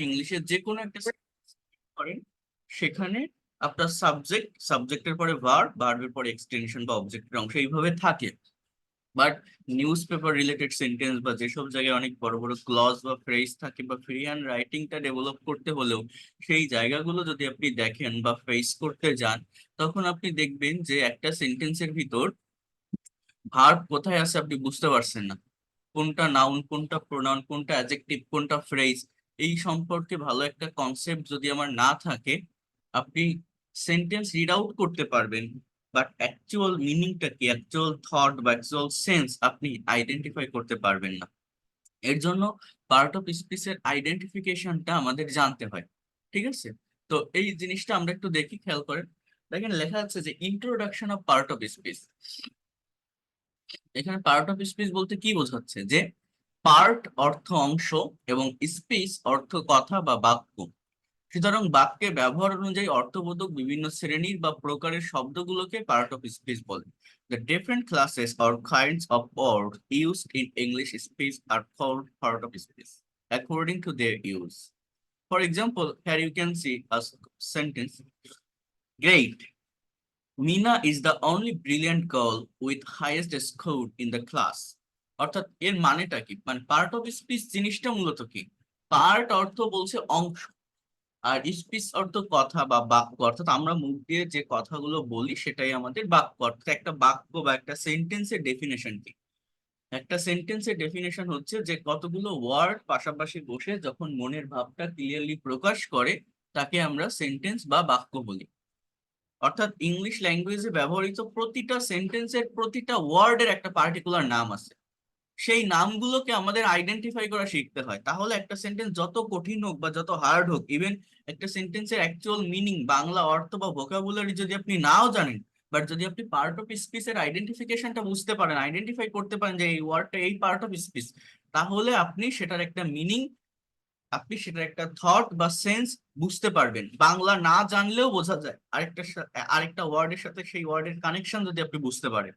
ইংলিশের যে কোনো একটা করেন, সেখানে আপনার সাবজেক্টের পরে ভার্বের পরে এক্সটেনশন বা অবজেক্টের অংশ এইভাবে থাকে। But news paper related sentence বা যেসব জায়গায় অনেক বড় বড় ক্লজ বা ফ্রেজ থাকে বা ফ্রি হ্যান্ড রাইটিংটা ডেভেলপ করতে হলেও সেই জায়গাগুলো যদি আপনি দেখেন বা ফেস করতে যান, তখন আপনি দেখবেন যে একটা সেন্টেন্সের ভিতর ভার্ব কোথায় আছে আপনি বুঝতে পারছেন না। কোনটা নাউন, কোনটা প্রোনাউন, কোনটা অ্যাডজেক্টিভ, কোনটা ফ্রেজ, এই সম্পর্কে ভালো একটা কনসেপ্ট যদি আমার না থাকে, আপনি সেন্টেন্স রিড আউট করতে পারবেন, বাট অ্যাকচুয়াল মিনিংটা কি, অ্যাকচুয়াল থট বা অ্যাকচুয়াল সেন্স আপনি আইডেন্টিফাই করতে পারবেন না। এর জন্য পার্ট অফ স্পিচের আইডেন্টিফিকেশনটা আমাদের জানতে হয়। ঠিক আছে? তো এই জিনিসটা আমরা একটু দেখি, খেয়াল করেন। দেখেন লেখা আছে যে introduction of part of speech. এখানে পার্ট অফ স্পিচ বলতে কি বোঝাচ্ছে, যে পার্ট অর্থ অংশ এবং স্পিচ অর্থ কথা বা বাক্য। সুতরাং বাক্যে ব্যবহার অনুযায়ী অর্থবোধক বিভিন্ন শ্রেণীর বা প্রকারের শব্দগুলোকে পার্ট অফ স্পিচ বলে। The different classes or kinds of words used in English speech are called part of speech according to their use. For example, here you can see a sentence: Great. Mina is the only brilliant girl with highest score in the class. অর্থাৎ এর মানেটা কি, মানে part of speech জিনিসটা মূলত কি? Part অর্থ বলছে অংশ, আর স্পিচ অর্থ কথা বা বাক্য, অর্থাৎ আমরা মুখ দিয়ে যে কথাগুলো বলি সেটাই আমাদের বাক্য। অর্থাৎ একটা বাক্য বা একটা সেন্টেন্সের ডেফিনেশন কি? একটা সেন্টেন্সের ডেফিনেশন হচ্ছে যে কতগুলো ওয়ার্ড পাশাপাশি বসে যখন মনের ভাবটা ক্লিয়ারলি প্রকাশ করে, তাকে আমরা সেন্টেন্স বা বাক্য বলি। অর্থাৎ ইংলিশ ল্যাঙ্গুয়েজে ব্যবহৃত প্রতিটা সেন্টেন্সের প্রতিটা ওয়ার্ডের একটা পার্টিকুলার নাম আছে। সেই নামগুলোকে আমাদের আইডেন্টিফাই করা শিখতে হয়, তাহলে একটা সেন্টেন্স যত কঠিন হোক বা যত হার্ড হোক, ইভেন একটা সেন্টেন্সের অ্যাকচুয়াল মিনিং, বাংলা অর্থ বা ভোকাবুলারি যদি আপনি নাও জানেন, বাট যদি আপনি পার্ট অফ স্পিচের আইডেন্টিফিকেশনটা বুঝতে পারেন, আইডেন্টিফাই করতে পারেন যে এই ওয়ার্ডটা এই পার্ট অফ স্পিচ, তাহলে আপনি সেটার একটা মিনিং, আপনি সেটার একটা থট বা সেন্স বুঝতে পারবেন। বাংলা না জানলেও বোঝা যায়, আরেকটা ওয়ার্ডের সাথে সেই ওয়ার্ডের কানেকশন যদি আপনি বুঝতে পারেন।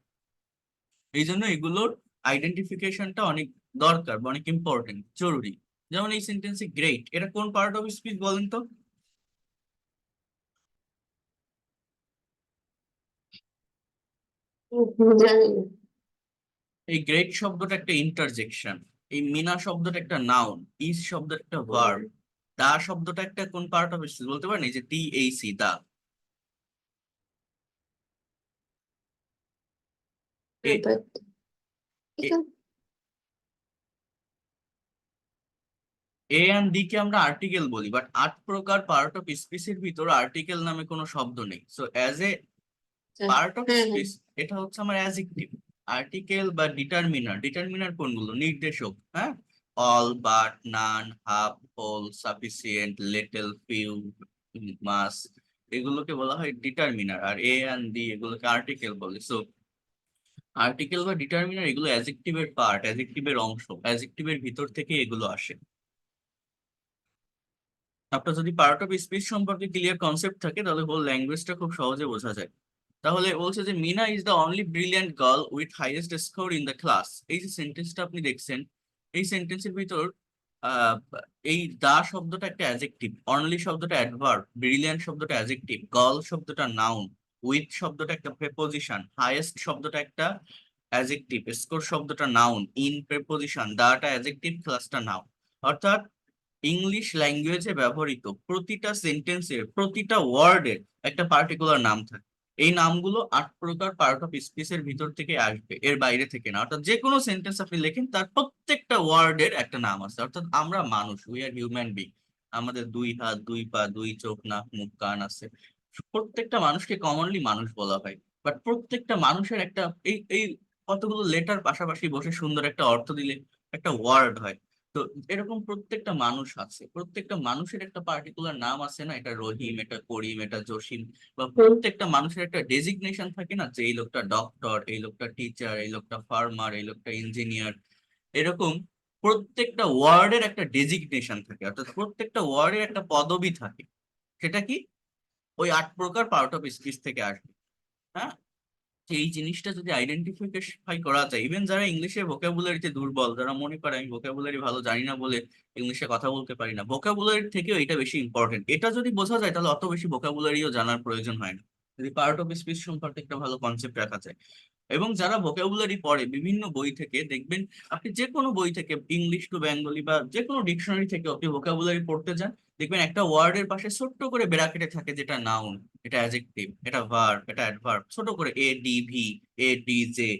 এই জন্য এগুলোর আইডেন্টিফিকেশনটা অনেক দরকার বা অনেক ইম্পর্টেন্ট, জরুরি। যেমন এই সেন্টেন্সে গ্রেট, এটা কোন পার্ট অফ স্পিচ বলেন তো? জানি না। এই গ্রেট শব্দটা একটা ইন্টারজেকশন, এই মিনা শব্দটা একটা নাউন, ইজ শব্দটা একটা ভার্ব, দা শব্দটা একটা কোন পার্ট অফ স্পিচ বলতে পারেন? এই যে TAC, দা। বাট এখানে এ অ্যান্ড ডি কে আমরা আর্টিকেল বলি, বাট 8 প্রকার পার্ট অফ স্পিচের ভিতর আর্টিকেল নামে কোনো শব্দ নেই। So as a part of হ্যাঁ হ্যাঁ। স্পিচ এটা হচ্ছে আমার অ্যাডজেক্টিভ। আর্টিকেল বা ডিটারমিনার, ডিটারমিনার কোনগুলো? নির্দেশক, হ্যাঁ। All, but, none, half, whole, sufficient, little, few, much, এগুলোকে বলা হয় ডিটারমিনার। আর এ অ্যান্ড ডি এগুলোকে আর্টিকেল বলে। সো আর্টিকেল বা ডিটারমিনার এগুলো অ্যাডজেক্টিভের পার্ট, অ্যাডজেক্টিভের অংশ, অ্যাডজেক্টিভের ভিতর থেকে এগুলো আসে। আপনার যদি পার্ট অফ স্পিচ সম্পর্কে ক্লিয়ার কনসেপ্ট থাকে, তাহলে হোল ল্যাঙ্গুয়েজটা খুব সহজে বোঝা যায়। তাহলে বলছে যে Meena is the only brilliant girl with highest score in the class. এই যে সেন্টেন্সটা আপনি দেখছেন, এই সেন্টেন্সের ভিতর আহ, এই দা শব্দটা একটা অ্যাডজেক্টিভ, অনলি শব্দটা অ্যাডভার্ব, ব্রিলিয়ান্ট শব্দটা অ্যাডজেক্টিভ, গার্ল শব্দটা নাউন, উইথ শব্দটা একটা প্রেপোজিশন, হাইয়েস্ট শব্দটা একটা অ্যাডজেক্টিভ, স্কোর শব্দটা নাউন, ইন প্রেপোজিশন, দাটা অ্যাডজেক্টিভ, ক্লাসটা নাউন। অর্থাৎ ইংলিশ ল্যাঙ্গুয়েজে ব্যবহৃত প্রতিটা সেন্টেন্সের প্রতিটা ওয়ার্ডের একটা পার্টিকুলার নাম থাকে। এই নামগুলো 8 প্রকার পার্ট অফ স্পিচের ভিতর থেকে আসবে, এর বাইরে থেকে না। অর্থাৎ যে কোনো সেন্টেন্স আপনি লেখেন, তার প্রত্যেকটা ওয়ার্ডের একটা নাম আছে। অর্থাৎ আমরা মানুষ, উই আর হিউম্যান বিং, আমাদের 2 হাত, 2 পা, 2 চোখ, নাক, মুখ, কান আছে। প্রত্যেকটা মানুষকে কমনলি মানুষ বলা হয়। বাট প্রত্যেকটা মানুষের একটা এই এই কতগুলো লেটার পাশাপাশি বসে সুন্দর একটা অর্থ দিলে একটা ওয়ার্ড হয়। তো এরকম প্রত্যেকটা মানুষ আছে, প্রত্যেকটা মানুষের একটা পার্টিকুলার নাম আছে না, এটা রহিম, এটা করিম, এটা জসিম। বা প্রত্যেকটা মানুষের একটা ডেজিগনেশন থাকে না, যে এই লোকটা ডক্টর, এই লোকটা টিচার, এই লোকটা ফার্মার, এই লোকটা ইঞ্জিনিয়ার। এরকম প্রত্যেকটা ওয়ার্ডের একটা ডেজিগনেশন থাকে, অর্থাৎ প্রত্যেকটা ওয়ার্ডের একটা পদবি থাকে। সেটা কি? ওই 8 প্রকার পার্ট অফ স্পিচ থেকে আসবে। হ্যাঁ। যে এই জিনিসটা যদি আইডেন্টিফাই করা যায়, ইভেন যারা ইংলিশে ভোকাবুলারিতে দুর্বল, যারা মনে করে আমি ভোকাবুলারি ভালো জানি না বলে ইংলিশে কথা বলতে পারি না, ভোকাবুলারি থেকেও এটা বেশি ইম্পর্টেন্ট। এটা যদি বোঝা যায় তাহলে অত বেশি ভোকাবুলারিও জানার প্রয়োজন হয় না, যদি পার্ট অফ স্পিচ সম্পর্কে একটা ভালো কনসেপ্ট রাখা যায়। এবং যারা ভোকাবুলারি পড়ে বিভিন্ন বই থেকে, দেখবেন আপনি যে কোনো বই থেকে, ইংলিশ টু বেঙ্গলি বা যে কোনো ডিকশনারি থেকে আপনি ভোকাবুলারি পড়তে যান, দেখবেন একটা ওয়ার্ডের পাশে ছোট্ট করে ব্র্যাকেটে থাকে যেটা নাউন, এটা অ্যাডজেক্টিভ, এটা ভার্ব, এটা অ্যাডভার্ব, ছোট করে A D V, A D J,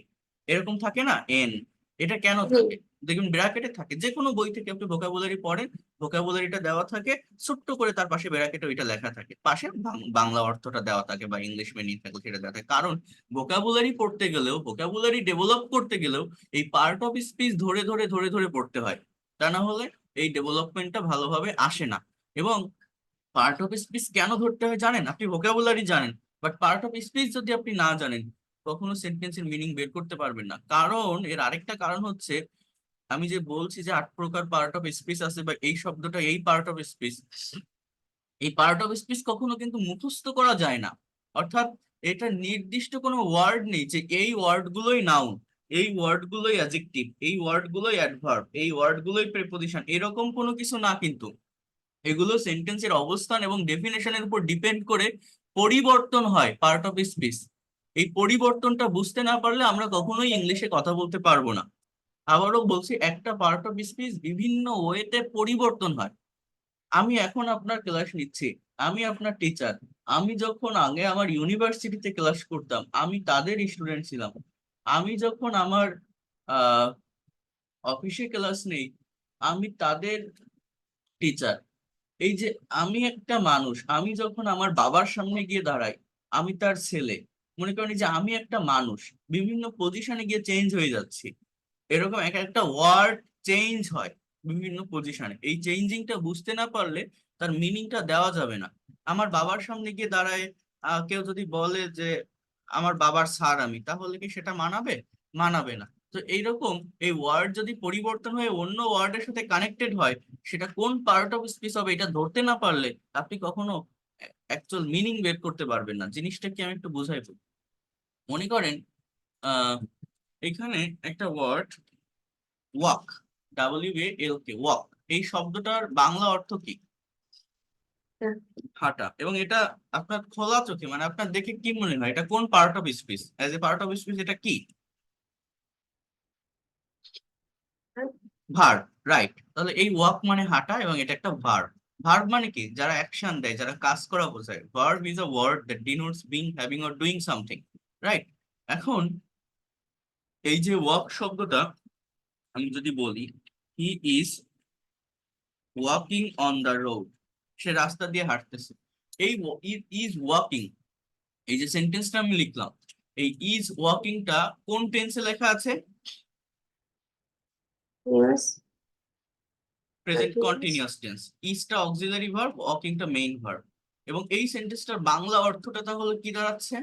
এরকম থাকে না, এন। এটা কেন হুম। থাকে? দেখবেন ব্র্যাকেটে থাকে, যে কোনো বই থেকে আপনি ভোকাবুলারি পড়েন, ভোকাবুলারিটা দেওয়া থাকে, ছোট্ট করে তার পাশে ব্র্যাকেটে ওইটা লেখা থাকে, পাশে বাংলা অর্থটা দেওয়া থাকে বা ইংলিশ মিনিং থাকে সেটা দেওয়া থাকে। কারণ ভোকাবুলারি পড়তে গেলেও, ভোকাবুলারি ডেভেলপ করতে গেলেও এই পার্ট অফ স্পিচ ধরে ধরে ধরে ধরে পড়তে হয়, তা না হলে এই ডেভেলপমেন্টটা ভালোভাবে আসে না। এবং পার্ট অফ স্পিচ কেন ধরতে হয় জানেন? আপনি ভোকাবুলারি জানেন, বাট পার্ট অফ স্পিচ যদি আপনি না জানেন, কখনো সেন্টেন্সের মিনিং বের করতে পারবেন না। কারণ এর আরেকটা কারণ হচ্ছে, আমি যে বলছি যে 8 প্রকার পার্ট অফ স্পিচ আছে, বা এই শব্দটা এই পার্ট অফ স্পিচ, এই পার্ট অফ স্পিচ কখনো কিন্তু মুখস্থ করা যায় না। অর্থাৎ এটা নির্দিষ্ট কোনো ওয়ার্ড নেই যে এই ওয়ার্ড গুলোই নাউন, এই ওয়ার্ড গুলোই অ্যাডজেক্টিভ, এই ওয়ার্ড গুলোই অ্যাডভার্ব, এই ওয়ার্ড গুলোই প্রিপোজিশন, এরকম কোনো কিছু না কিন্তু। এগুলো সেন্টেন্সের অবস্থান এবং ডেফিনেশনের উপর ডিপেন্ড করে পরিবর্তন হয় পার্ট অফ স্পিচ। এই পরিবর্তনটা বুঝতে না পারলে আমরা কখনোই ইংলিশে কথা বলতে পারবো না। আবারও বলছি, একটা পার্ট অফ স্পিচ বিভিন্ন ওয়েতে পরিবর্তন হয়। আমি এখন আপনার ক্লাস নিচ্ছি, আমি আপনার টিচার। আমি যখন আগে আমার ইউনিভার্সিটিতে ক্লাস করতাম, আমি তাদের স্টুডেন্ট ছিলাম। আমি যখন আমার আহ অফিসে ক্লাস নেই, আমি তাদের টিচার। এই যে আমি একটা মানুষ, আমি যখন আমার বাবার সামনে গিয়ে দাঁড়াই, আমি তার ছেলে। মনে করেন এই যে আমি একটা মানুষ, বিভিন্ন পজিশনে গিয়ে চেঞ্জ হয়ে যাচ্ছি। এরকম এক একটা ওয়ার্ড চেঞ্জ হয় বিভিন্ন পজিশনে। এই চেঞ্জিংটা বুঝতে না পারলে তার মিনিংটা দেওয়া যাবে না। আমার বাবার সামনে গিয়ে দাঁড়ায় কেউ যদি বলে যে আমার বাবার স্যার আমি, তাহলে কি সেটা মানাবে? মানাবে না। তো এইরকম এই ওয়ার্ড যদি পরিবর্তন হয়ে অন্য ওয়ার্ডের সাথে কানেক্টেড হয়, সেটা কোন পার্ট অফ স্পিচ হবে এটা ধরতে না পারলে আপনি কখনো অ্যাকচুয়াল মিনিং বের করতে পারবেন না। জিনিসটা কি আমি একটু বুঝাই বলি। মনে করেন আহ এখানে একটা ওয়ার্ড ওয়াক, WALK, ওয়াক, এই শব্দটার বাংলা অর্থ কি? হাঁটা। এবং এটা আপনার খোলা চোখে, মানে আপনার দেখে কি মনে হয় এটা কোন part of speech? As a part of speech এটা কি? Verb, right. তাহলে এই ওয়াক মানে হাঁটা এবং এটা একটা ভার্ব। ভার্ব মানে কি? যারা অ্যাকশন দেয়, যারা কাজ করা বোঝায়। Verb is a word that denotes being, having or doing something, right? এখন এই যে ওয়াক শব্দটা, আমি যদি বলি he is walking on the road, সে রাস্তা দিয়ে হাঁটতেছে। এই ইজ ওয়াকিং, এই যে সেন্টেন্সটা আমি লিখলাম, এই ইজ ওয়াকিংটা কোন টেন্সে লেখা আছে? Yes. Present Continuous. Continuous tense. ইজটা অক্সিলারি ভার্ব, ওয়াকিংটা মেইন ভার্ব। এবং এই সেন্টেন্সটার বাংলা অর্থটা তাহলে কি দাঁড়াচ্ছে?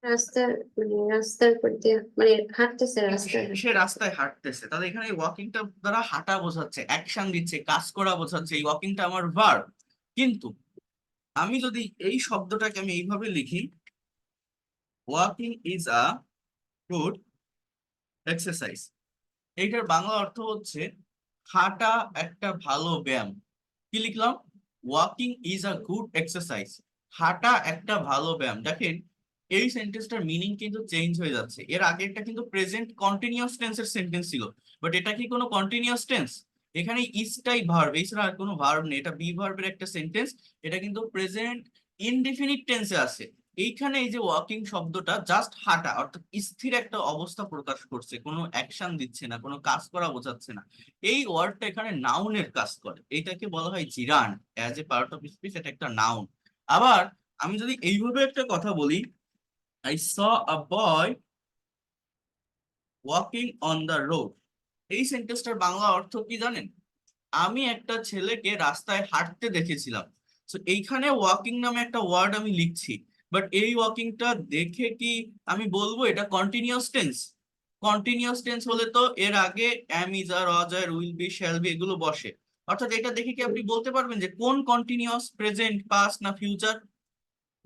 রাস্তার রাস্তার উপর দিয়ে মানে হাঁটতেছে রাস্তায় সে রাস্তায় হাঁটতেছে। তাহলে এখানে ওয়াকিংটা দ্বারা হাঁটা বোঝাচ্ছে, অ্যাকশন দিচ্ছে, কাজ করা বোঝাচ্ছে। এই ওয়াকিংটা আমার ভার্ব। কিন্তু আমি যদি এই শব্দটাকে আমি এইভাবে লিখি, walking is a good exercise, এইটার বাংলা অর্থ হচ্ছে হাঁটা একটা ভালো ব্যায়াম। কি লিখলাম? Walking is a good exercise, হাঁটা একটা ভালো ব্যায়াম। দেখেন এই সেন্টেন্সটার মিনিং কিন্তু চেঞ্জ হয়ে যাচ্ছে। এর আগে একটা কিন্তু প্রেজেন্ট কন্টিনিউয়াস টেন্সের সেন্টেন্স ছিল, বাট এটা কি কোনো কন্টিনিউয়াস টেন্স? এখানে ইজটাই ভার্ব, এছাড়া আর কোনো ভার্ব নেই। এটা বি ভার্বের একটা সেন্টেন্স, এটা কিন্তু প্রেজেন্ট ইনডিফিনিট টেন্সে আছে। এইখানে এই যে ওয়াকিং শব্দটা জাস্ট হাঁটা, অর্থাৎ স্থির একটা অবস্থা প্রকাশ করছে, কোনো অ্যাকশন দিচ্ছে না, কোনো কাজ করা বোঝাচ্ছে না। এই ওয়ার্ডটা এখানে নাউনের কাজ করে, এটাকে বলা হয় gerund. As a part of speech এটা একটা নাউন। আবার আমি যদি এইভাবে একটা কথা বলি, I saw a boy walking on the road, এই সেন্টেন্সটার বাংলা অর্থ কি জানেন? আমি একটা ছেলেকে রাস্তায় হাঁটতে দেখেছিলাম। তো এইখানে ওয়াকিং নামে একটা ওয়ার্ড আমি লিখছি, বাট এই ওয়াকিংটা দেখে কি আমি বলবো এটা কন্টিনিউয়াস টেন্স? কন্টিনিউয়াস টেন্স হলে তো এর আগে am, is, are, was, are, will be, shall be এগুলো বসে। অর্থাৎ এটা দেখে কি আপনি বলতে পারবেন যে কোন কন্টিনিউয়াস, প্রেজেন্ট, পাস্ট না ফিউচার?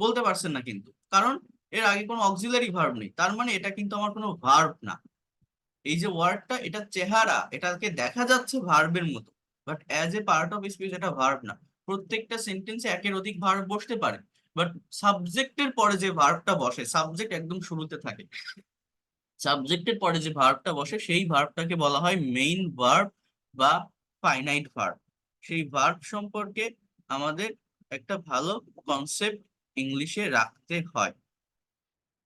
বলতে পারছেন না কিন্তু, কারণ এর আগে কোনো অক্সিলারি ভার্ব নেই, তার মানে এটা কিন্তু আমার কোনো ভার্ব না। এই যে ওয়ার্ডটা, এটা চেহারা, এটাকে দেখা যাচ্ছে ভার্বের মতো, but as a part of speech এটা ভার্ব না। প্রত্যেকটা সেন্টেন্সে একের অধিক ভার্ব বসতে পারে, বাট সাবজেক্টের পরে যে ভার্বটা বসে, সাবজেক্ট একদম শুরুতে থাকে, সাবজেক্টের পরে যে ভার্বটা বসে সেই ভার্বটাকে বলা হয় মেইন ভার্ব বা ফাইনাইট ভার্ব। সেই ভার্ব সম্পর্কে আমাদের একটা ভালো কনসেপ্ট ইংলিশে রাখতে হয়।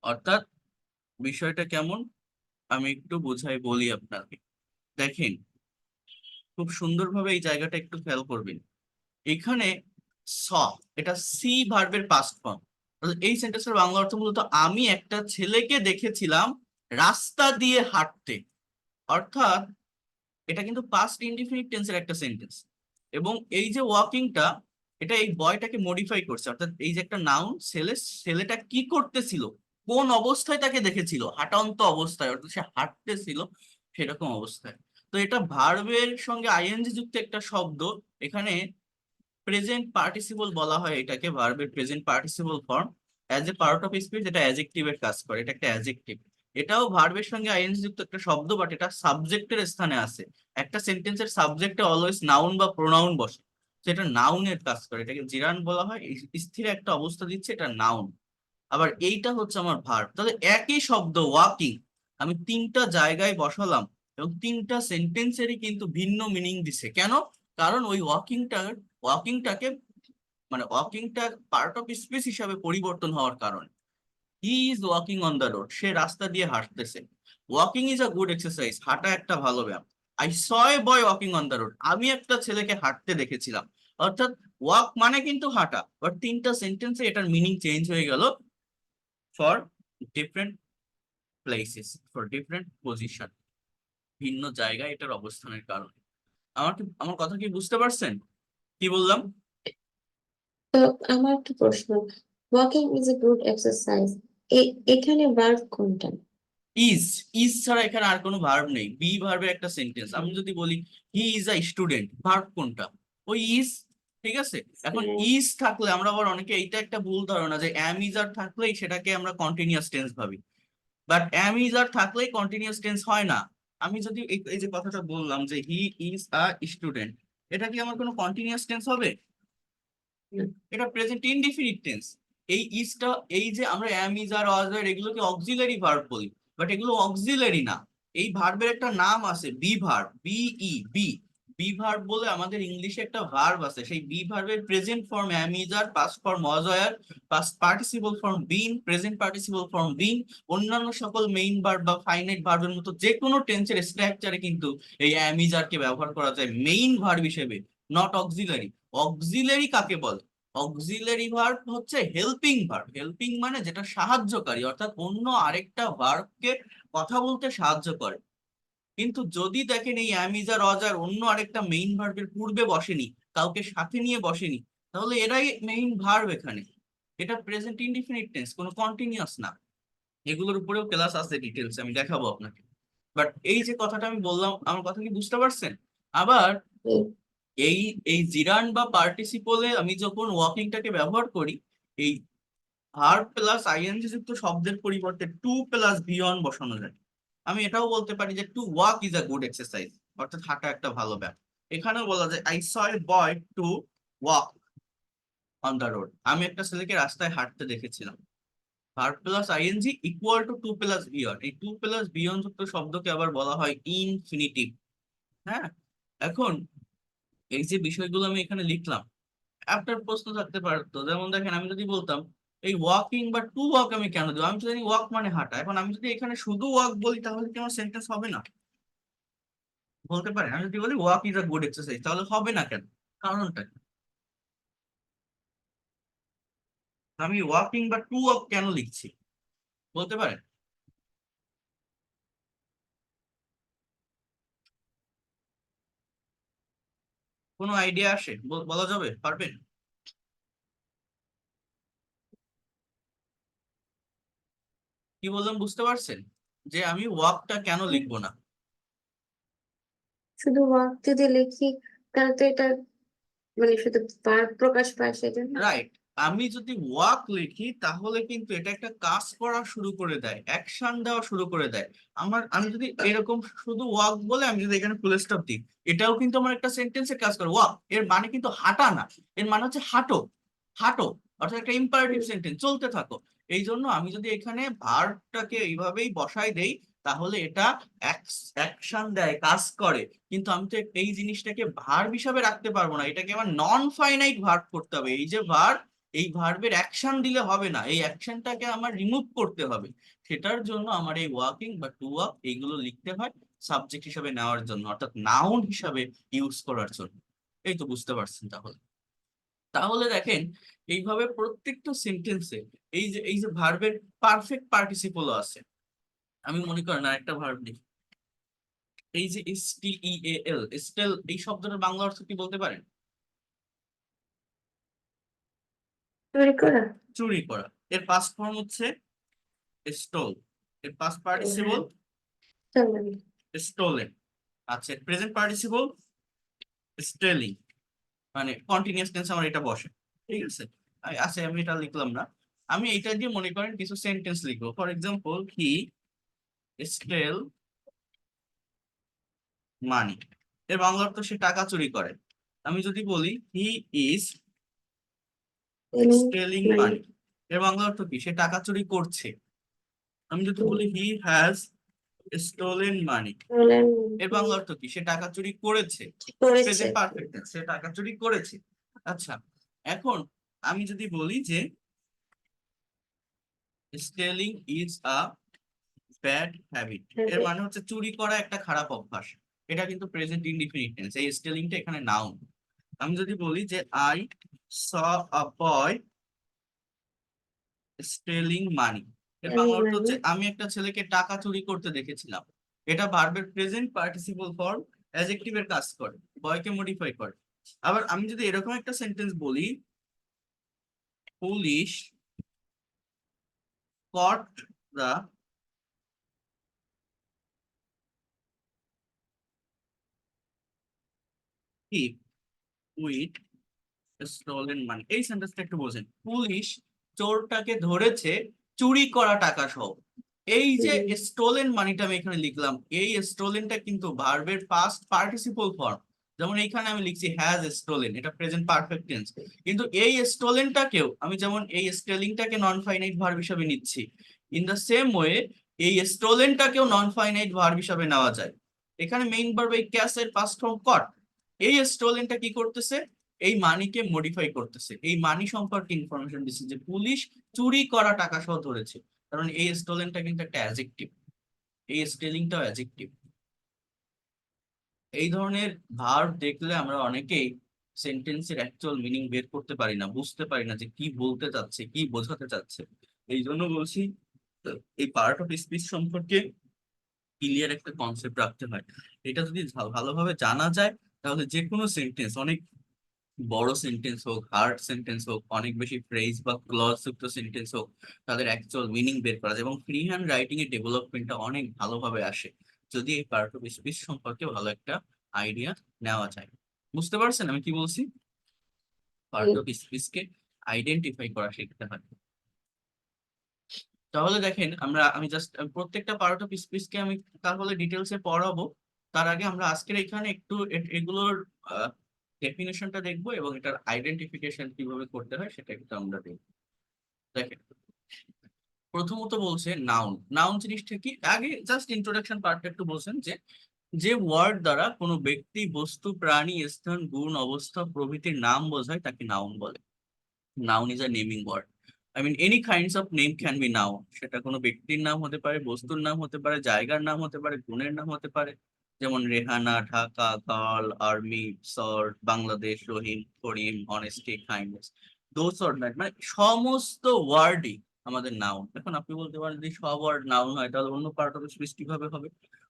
অর্থাৎ বিষয়টা কেমন আমি একটু বোঝাই বলি আপনাকে। দেখেন, খুব সুন্দরভাবে এই জায়গাটা একটু খেয়াল করবেন। এখানে স, এটা সি ভার্বের পাস্ট ফর্ম। এই সেন্টেন্সের বাংলা অর্থ মূলত আমি একটা ছেলেকে দেখেছিলাম রাস্তা দিয়ে হাঁটতে। অর্থাৎ এটা কিন্তু পাস্ট ইনডিফিনিট টেন্সের একটা সেন্টেন্স, এবং এই যে ওয়াকিংটা, এটা এই বয়টাকে মডিফাই করছে। অর্থাৎ এই যে একটা নাউন, ছেলেটা কি করতেছিল, কোন অবস্থায় তাকে দেখেছিল, হাঁটন্ত অবস্থায়, অর্থাৎ সে হাঁটতেছিল সেরকম অবস্থায়। তো এটা ভার্বের সঙ্গে আইএনজি যুক্ত একটা শব্দ। এখানে প্রেজেন্ট পার্টিসিপল বলা হয় এটাকে, ভার্বের present participle form. As a part of speech এটা অ্যাজেক্টিভের কাজ করে, এটা একটা অ্যাজেক্টিভ। এটাও ভার্বের সঙ্গে আইএনজি যুক্ত একটা শব্দ, বাট এটা সাবজেক্টের স্থানে আছে। একটা সেন্টেন্সের সাবজেক্টে অলওয়েজ নাউন বা প্রোনাউন বসে, তো এটা নাউনের কাজ করে, এটাকে জিরান বলা হয়। স্থির একটা অবস্থা দিচ্ছে, এটা নাউন। আবার এইটা হচ্ছে আমার ভার্ব। তাহলে একই শব্দ ওয়াকিং আমি তিনটা জায়গায় বসালাম, এবং তিনটা সেন্টেন্সেরই কিন্তু ভিন্ন মিনিং দিছে। কেন? কারণ ওই ওয়াকিংটাকে মানে ওয়াকিংটা পার্ট অফ স্পিচ হিসাবে পরিবর্তন হওয়ার কারণে। He is walking on the road, সে রাস্তা দিয়ে হাঁটতেছে। Walking is a good exercise, হাঁটা একটা ভালো ব্যায়াম। I saw a boy walking on the road, আমি একটা ছেলেকে হাঁটতে দেখেছিলাম। অর্থাৎ ওয়াক মানে কিন্তু হাঁটা, বাট তিনটা সেন্টেন্সে এটার মিনিং চেঞ্জ হয়ে গেল for different places, for different position, ভিন্ন জায়গায় এটার অবস্থানের কারণে। আমার কথা কি বুঝতে পারছেন কি বললাম? তো আমার একটা প্রশ্ন, walking is a good exercise, এখানে ভার্ব কোনটা? ইজ, ইজ ছাড়া এখানে আর কোনো ভার্ব নেই। বি ভার্বের একটা সেন্টেন্স। আমি যদি বলি he is a student, verb কোনটা? ওই ইজ। ঠিক আছে, এখন ইজ থাকলে আমরা আবার অনেকে এইটা একটা ভুল ধারণা যে অ্যাম ইজ আর থাকলেই সেটাকে আমরা কন্টিনিউয়াস টেন্স ভাবি, বাট অ্যাম ইজ আর থাকলেই কন্টিনিউয়াস টেন্স হয় না। আমি যদি এই যে কথাটা বললাম যে হি ইজ আ স্টুডেন্ট, এটা কি আমার কোনো কন্টিনিউয়াস টেন্স হবে? এটা প্রেজেন্ট ইনডিফিনিট টেন্স। এই ইজটা, এই যে আমরা অ্যাম ইজ আর ওয়াজ আর এগুলোকে অক্সিলারি ভার্ব বলি, বাট এগুলো অক্সিলারি না। এই ভার্বের একটা নাম আছে be verb, be. Be verb বলে আমাদের ইংলিশে একটা ভার্ব আছে, সেই বি ভার্বের present form am is are, past form was are, past participle form been, present participle form being. অন্যান্য সকল মেইন ভার্ব বা ফাইনাইট ভার্বের মতো যে কোনো টেন্সের স্ট্রাকচারে কিন্তু এই অ্যাম ইজ আর কে ব্যবহার করা যায় মেইন ভার্ব হিসেবে, নট অক্সিলারি। অক্সিলারি কাকে বলে? অক্সিলারি ভার্ব হচ্ছে হেল্পিং ভার্ব। হেল্পিং মানে যেটা সাহায্যকারী, অর্থাৎ অন্য আরেকটা ভার্বকে কথা বলতে সাহায্য করে। কিন্তু যদি দেখেন এই অ্যামিজার অজার অন্য আরেকটা মেইন ভার্বের পূর্বে বসেনি, কাউকে সাথে নিয়ে বসেনি, তাহলে এরাই মেইন ভার্ব এখানে। এটা প্রেজেন্ট ইনডিফিনিট টেন্স, কোনো কন্টিনিউয়াস না। এগুলোর উপরেও ক্লাস আছে, ডিটেলস আমি দেখাবো আপনাকে। বাট এই যে কথাটা আমি বললাম, আমার কথা কি বুঝতে পারছেন? আবার এই এই জিরান বা পার্টিসিপলে আমি যখন ওয়াকিংটাকে ব্যবহার করি, এই ভার্ব প্লাস আইএনজি যুক্ত শব্দের পরিবর্তে টু প্লাস বি অন বসানো যায়। আমি এটাও বলতে পারি যে to walk is a good exercise, অর্থাৎ হাঁটা একটা ভালো ব্যায়াম। এখানেও বলা যায় I saw a boy to walk on the road, আমি একটা ছেলেকে রাস্তায় হাঁটতে দেখেছিলাম। Verb plus ING equal to to plus be on, এই টু প্লাস বি অন যুক্ত শব্দকে আবার বলা হয় ইনফিনিটিভ। হ্যাঁ, এখন এই যে বিষয়গুলো আমি এখানে লিখলাম, আপনার প্রশ্ন থাকতে পারতো, যেমন দেখেন আমি যদি বলতাম এই ওয়াকিং বা টু ওয়াক আমি কেন দেবো, আমি তো জানি ওয়াক মানে হাঁটা। এখন আমি যদি এখানে শুধু ওয়াক বলি তাহলে কি আমার সেন্টেন্স হবে না? বলতে পারেন, আমি যদি বলি walk is a good exercise, তাহলে হবে না কেন? কারণটা কি? আমি ওয়াকিং বা টু ওয়াক কেন লিখছি বলতে পারেন? কোনো আইডিয়া আসে? বলা যাবে? পারবেন? কি বললাম বুঝতে পারছেন? যে আমি ওয়াকটা কেন লিখবো না? শুধু ওয়াক যদি লিখি তাহলে তো এটা মানে শুধু ভার্ব প্রকাশ পায় সেজন্য। রাইট। আমি যদি ওয়াক লিখি তাহলে কিন্তু এটা একটা কাজ করা শুরু করে দেয়, অ্যাকশন দেওয়া শুরু করে দেয়। আমি যদি এরকম শুধু ওয়াক বলে আমি যদি এখানে ফুল স্টপ দিই, এটাও কিন্তু আমার একটা সেন্টেন্সে কাজ করে। ওয়াক এর মানে কিন্তু হাঁটা না, এর মানে হচ্ছে হাঁটো, হাঁটো, অর্থাৎ একটা ইম্পারেটিভ সেন্টেন্স, চলতে থাকো। এই জন্য আমি যদি এখানে ভার্বটাকে এইভাবেই বসাই দেই তাহলে এটা অ্যাকশন দেয়, কাজ করে। কিন্তু আমি তো এই জিনিসটাকে ভার্ব হিসাবে রাখতে পারবো না, এটাকে আমার নন ফাইনাইট ভার্ব করতে হবে। এই যে ভার্ব, এই ভার্বের অ্যাকশন দিলে হবে না, এই অ্যাকশনটাকে আমার রিমুভ করতে হবে। সেটার জন্য আমার এই ওয়াকিং বা টু ওয়াক এইগুলো লিখতে হয় সাবজেক্ট হিসাবে নেওয়ার জন্য, অর্থাৎ নাউন হিসাবে ইউজ করার জন্য। এই তো বুঝতে পারছেন তাহলে। তাহলে দেখেন এইভাবে প্রত্যেকটা সেন্টেন্সে এই যে ভার্বের পারফেক্ট পার্টিসিপলও আছে। আমি মনে করেন আরেকটা ভার্ব নিই, এই যে স্টেল, স্টেল এই শব্দটার বাংলা অর্থ কি বলতে পারেন? চুরি করা। চুরি করা। এর পাস্ট ফর্ম হচ্ছে স্টোল, এর পাস্ট পার্টিসিপল চলবে। স্টোলেন। আচ্ছা, প্রেজেন্ট পার্টিসিপল স্টেলিং, মানে কন্টিনিউয়াস টেন্স আমার এটা বসে। ঠিক আছে, আচ্ছা আমি এটা লিখলাম না, আমি এটা দিয়ে মনে করেন কিছু সেন্টেন্স লিখবো। ফর এক্সাম্পল, হি স্টেল মানি, এর বাংলা অর্থ সে টাকা চুরি করে। আমি যদি বলি হি ইজ স্টেলিং মানে মানি, এর বাংলা অর্থ কি? সে টাকা চুরি করছে। আমি যদি বলি হি হ্যাজ স্টোলেন মানি, বলেন এর বাংলা অর্থ কি? সে টাকা চুরি করেছে। করেছে। প্রেজেন্ট পারফেক্ট টেন্স, সে টাকা চুরি করেছে। আচ্ছা, এখন আমি যদি বলি যে stealing is a bad habit, এর মানে হচ্ছে চুরি করা একটা খারাপ অভ্যাস। এটা কিন্তু প্রেজেন্ট ইনডিফিনিট টেন্স, এই স্টেলিংটা এখানে নাউন। আমি যদি বলি যে I saw a boy stealing মানি, এর আমি বাংলা অর্থ মানে হচ্ছে আমি একটা ছেলেকে টাকা চুরি করতে দেখেছিলাম। এটা ভার্বের প্রেজেন্ট পার্টিসিপল ফর্ম, অ্যাডজেক্টিভের কাজ করে, বয়কে মডিফাই করে। আবার আমি যদি এরকম একটা সেন্টেন্স বলি, police caught the thief with stolen money, এই সেন্টেন্সটা একটু বোঝেন। পুলিশ চোরটাকে ধরেছে চুরি করা টাকা সহ। এই যে স্টোলেন মানিটা আমি এখানে লিখলাম, এই স্টোলেনটা কিন্তু ভার্বের পাস্ট পার্টিসিপল ফর্ম। যেমন এইখানে আমি লিখছি হ্যাজ স্টোলেন, এটা প্রেজেন্ট পারফেক্ট টেন্স। কিন্তু এই স্টোলেনটাকেও আমি যেমন এই স্টেলিংটাকে নন ফাইনাইট ভার্ব হিসাবে নিচ্ছি, ইন দ্য সেম ওয়ে এই স্টোলেনটাকেও নন ফাইনাইট ভার্ব হিসাবে নেওয়া যায়। এখানে মেইন ভার্ব এই ক্যাসের পাস্ট ফর্ম কট, এই স্টোলেনটা কি করতেছে? এই মানিকে মডিফাই করতেছে, এই মানি সম্পর্কে ইনফরমেশন দিচ্ছে যে পুলিশ চুরি করা টাকা সহ ধরেছে। কারণ এই স্টোলেনটা কিন্তু একটা অ্যাডজেক্টিভ, এই স্টেলিংটাও অ্যাডজেক্টিভ। এই ধরনের ভার্ব দেখলে আমরা অনেকেই সেন্টেন্সের অ্যাকচুয়াল মিনিং বের করতে পারি না, বুঝতে পারি না যে কি বলতে চাচ্ছে, কি বোঝাতে চাচ্ছে। এই জন্য বলছি এই পার্ট অফ স্পিচ সম্পর্কে ক্লিয়ার একটা কনসেপ্ট রাখতে হয়। এটা যদি ভালোভাবে জানা যায় তাহলে যে কোনো সেন্টেন্স, অনেক বড় সেন্টেন্স হোক, হার্ড সেন্টেন্স হোক, অনেক বেশি ফ্রেজ বা ক্লজ যুক্ত সেন্টেন্স হোক, তাদের অ্যাকচুয়াল মিনিং বের করা যায় এবং ফ্রি হ্যান্ড রাইটিং এর ডেভেলপমেন্টটা অনেক ভালোভাবে আসে যদি এই পার্ট অফ স্পিচ সম্পর্কে ভালো একটা আইডিয়া নেওয়া যায়। বুঝতে পারছেন আমি কি বলছি? পার্ট অফ স্পিচকে আইডেন্টিফাই করা শিখতে হয়। তাহলে দেখেন আমি জাস্ট প্রত্যেকটা পার্ট অফ স্পিচকে আমি তাহলে ডিটেলসে পড়াবো। তার আগে আমরা আজকের এখানে একটু এগুলোর ডেফিনেশনটা দেখবো এবং এটার আইডেন্টিফিকেশন কিভাবে করতে হয় সেটা একটু আমরা দেখবো। দেখেন, প্রথমত বলছে নাউন। নাউন জিনিসটা কি? আগে জাস্ট ইন্ট্রোডাকশন পার্টটা একটু বলছেন যে যে ওয়ার্ড দ্বারা কোনো ব্যক্তি, বস্তু, প্রাণী, স্থান, গুণ, অবস্থা প্রভৃতির নাম বোঝায় তাকে নাউন বলে। Noun is a naming word. I mean any kinds of name can be noun. সেটা কোনো ব্যক্তির নাম হতে পারে, বস্তুর নাম হতে পারে, জায়গার নাম হতে পারে, গুণের নাম হতে পারে। যেমন Rehana, Dhaka, girl, army, sir, Bangladesh, Rahim, Karim, honesty, kindness, those or that, মানে সমস্ত ওয়ার্ডই আমাদের নাউন। এখন আপনি বলতে পারেন যে সব ওয়ার্ড নাউন হয়, তাহলে অন্য পার্ট অফ স্পিচ কিভাবে হবে?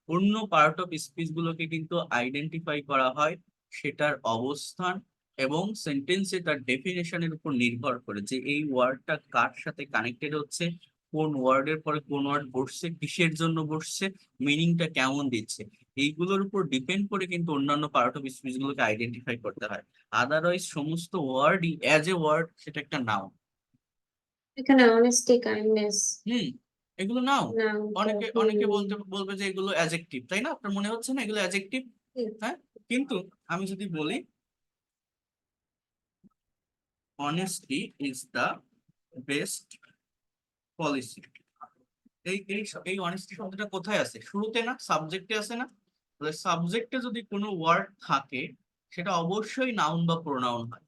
অন্য পার্ট অফ স্পিচ গুলোকে কিন্তু আইডেন্টিফাই করা হয় সেটার অবস্থান এবং সেন্টেন্সে তার ডেফিনেশনের উপর নির্ভর করে যে এই ওয়ার্ডটা কার সাথে কানেক্টেড হচ্ছে, কোন ওয়ার্ডের পরে কোন ওয়ার্ড বসছে, কিসের জন্য বসছে, মিনিংটা কেমন দিচ্ছে। এইগুলোর উপর ডিপেন্ড করে কিন্তু অন্যান্য পার্ট অফ স্পিচ গুলোকে আইডেন্টিফাই করতে হয়। আদারওয়াইজ সমস্ত ওয়ার্ডই অ্যাজ এ ওয়ার্ড সেটা একটা নাউন। এখানে অনেস্টি, কাইন্ডনেস, হুম, এগুলো নাউন। নাম তো অনেকে অনেকে বলবে যে এগুলো অ্যাডজেক্টিভ, তাই না? আপনার মনে হচ্ছে না এগুলো অ্যাডজেক্টিভ? হ্যাঁ, কিন্তু আমি যদি বলি honesty is the best policy, এই অনেস্টি শব্দটা কোথায় আছে? শুরুতে না, সাবজেক্টে আছে না? তাহলে সাবজেক্টে যদি কোনো ওয়ার্ড থাকে সেটা অবশ্যই নাউন বা প্রোনাউন হয়।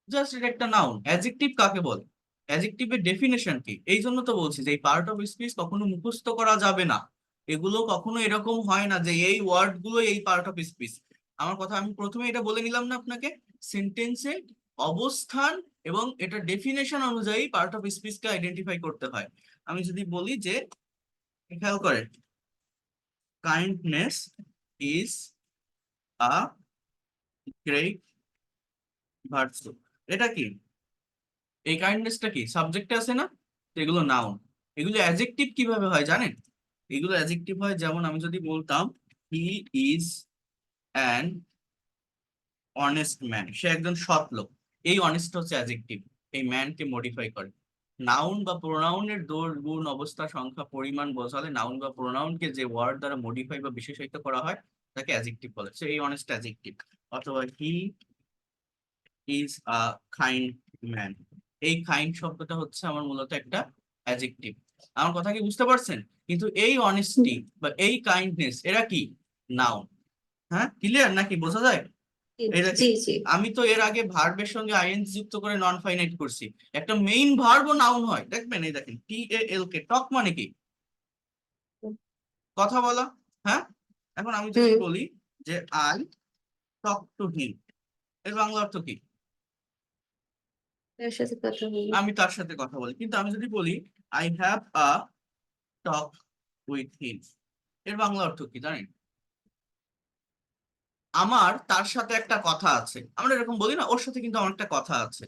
জাস্ট এটা একটা নাউন। অ্যাডজেক্টিভ কাকে বলে? অ্যাডজেক্টিভের ডেফিনেশন কি? এই জন্য তো বলছি যে এই পার্ট অফ স্পিচ কখনো মুখস্থ করা যাবে না। এগুলো কখনো এরকম হয় না যে এই ওয়ার্ড গুলো এই পার্ট অফ স্পিচ। আমার কথা আমি প্রথমে এটা বলে নিলাম না আপনাকে, সেন্টেন্সে অবস্থান এবং এটা ডেফিনেশন অনুযায়ী পার্ট অফ স্পিচকে আইডেন্টিফাই করতে হয়। আমি যদি বলি যে, খেয়াল করে, kindness is a great virtue, এটা কি? এই কাইন্ডনেসটা কি সাবজেক্টে আছে না? তো এগুলো নাউন। এগুলো অ্যাডজেক্টিভ কিভাবে হয় জানেন? এগুলো অ্যাডজেক্টিভ হয় যেমন আমি যদি বলতাম he is an honest man, সে একজন সৎ লোক। এই অনেস্ট হচ্ছে অ্যাডজেক্টিভ, এই ম্যানকে মডিফাই করে। নাউন বা প্রোনাউনের দোষ, গুণ, অবস্থা, সংখ্যা, পরিমাণ বোঝালে নাউন বা প্রোনাউনকে যে ওয়ার্ড দ্বারা মডিফাই বা বিশেষায়িত করা হয় তাকে অ্যাডজেক্টিভ বলে। সো এই অনেস্ট অ্যাডজেক্টিভ। অথবা he is a kind man, এই কাইন্ড শব্দটা হচ্ছে আমার মূলত একটা অ্যাডজেক্টিভ। আমার কথা কি বুঝতে পারছেন? কিন্তু এই অনেস্টি বা এই কাইন্ডনেস এরা কি? নাউন। হ্যাঁ, ক্লিয়ার নাকি? বোঝা যায়? এই দেখেন, জি জি। আমি তো এর আগে ভার্বের সঙ্গে আইএনজি যুক্ত করে নন ফাইনাইট করছি। একটা মেইন ভার্বও নাউন হয়, দেখবেন। এই দেখেন TAL কে, টক মানে কি? কথা বলা। হ্যাঁ, এখন আমি যদি হুম, বলি যে আই টক টু হিম, এর বাংলা অর্থ কি? তার সাথে কথা বলি। আমি তার সাথে কথা বলি। কিন্তু আমি যদি বলি I have a talk with হিম, এর বাংলা অর্থ কি জানেন? আমার তার সাথে একটা কথা আছে। আমরা এরকম বলি না, ওর সাথে কিন্তু আমার একটা কথা আছে।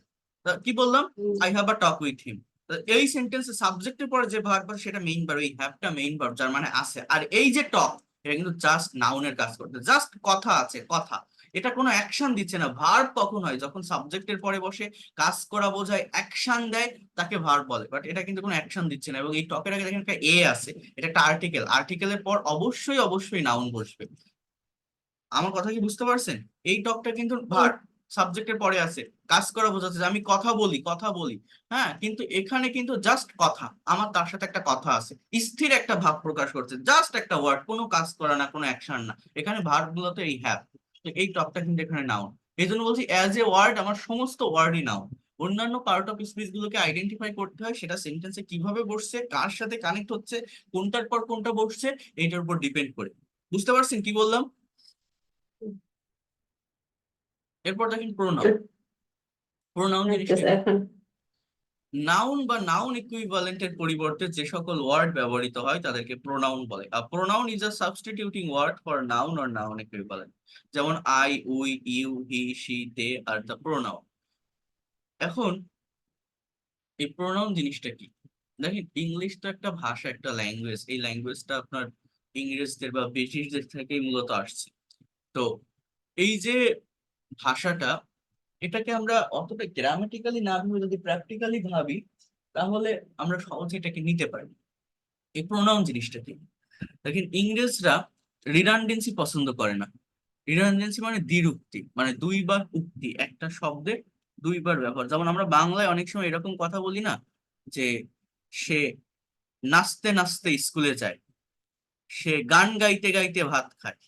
তা কি বললাম? Hmm, I have a talk with him. এই সেন্টেন্সে সাবজেক্টের পরে যে ভার্ব আছে সেটা মেইন ভার্ব, এই হ্যাভটা মেইন ভার্ব, যার মানে আছে। আর এই যে টক, এটা কিন্তু জাস্ট নাউনের কাজ করতে, জাস্ট কথা আছে, কথা। এটা কোনো অ্যাকশন দিচ্ছে না। ভার্ব কখন হয়? যখন সাবজেক্টের পরে বসে কাজ করা বোঝায়, অ্যাকশন দেয়, তাকে ভার্ব বলে। বাট এটা কিন্তু কোনো অ্যাকশন দিচ্ছে না। এবং এই টকের আগে দেখেন একটা এ আছে, এটা একটা আর্টিকেল। আর্টিকেলের পর অবশ্যই অবশ্যই নাউন বসবে। আমার কথা কি বুঝতে পারছেন? এই টকটা কিন্তু হুম, ভার্ব, সাবজেক্টের পরে আছে, কাজ করা বোঝাচ্ছে যে আমি কথা বলি, কথা বলি। হ্যাঁ, কিন্তু এখানে কিন্তু জাস্ট কথা, আমার তার সাথে একটা কথা আছে, স্থির একটা ভাব প্রকাশ করছে, জাস্ট একটা ওয়ার্ড, কোনো কাজ করা না, কোনো অ্যাকশন না। এখানে ভার্ব গুলোতে এই হ্যাভ। তো এই টকটা কিন্তু এখানে নাউন। এই জন্য বলছি অ্যাজ এ ওয়ার্ড আমার সমস্ত ওয়ার্ডই নাউন। অন্যান্য পার্ট অফ স্পিচ গুলোকে আইডেন্টিফাই করতে হয় সেটা সেন্টেন্সে কিভাবে বসছে, কার সাথে কানেক্ট হচ্ছে, কোনটার পর কোনটা বসছে, এইটার উপর ডিপেন্ড করে। বুঝতে পারছেন কি বললাম? হুম। এরপর দেখেন প্রোনাউন। প্রোনাউন আচ্ছা, জিনিসটা কি? এখন নাউন বা নাউন ইকুইভ্যালেন্টের পরিবর্তে যে সকল ওয়ার্ড ব্যবহৃত হয় তাদেরকে প্রোনাউন বলে। আর pronoun is a substituting word for noun or noun equivalent. যেমন I, we, you, he, she, they are the pronoun. এখন এই প্রোনাউন জিনিসটা কি? দেখেন, ইংলিশ তো একটা ভাষা, একটা ল্যাঙ্গুয়েজ। এই ল্যাঙ্গুয়েজটা আপনার ইংরেজদের বা ব্রিটিশদের থেকেই মূলত আসছে। তো এই যে ভাষাটা, এটাকে আমরা অতটা গ্রামাটিক্যালি না ভেবে যদি প্র্যাকটিক্যালি ভাবি, তাহলে আমরা সহজে এটাকে নিতে পারি। এই প্রোনাউন জিনিসটা কি? দেখেন, ইংরেজরা রিডান্ডেন্সি পছন্দ করে না। রিডান্ডেন্সি মানে দ্বিরুক্তি, মানে দুইবার উক্তি, একটা শব্দের দুইবার ব্যবহার। যেমন আমরা বাংলায় অনেক সময় এরকম কথা বলি না যে সে নাচতে নাচতে স্কুলে যায়, সে গান গাইতে গাইতে ভাত খায়।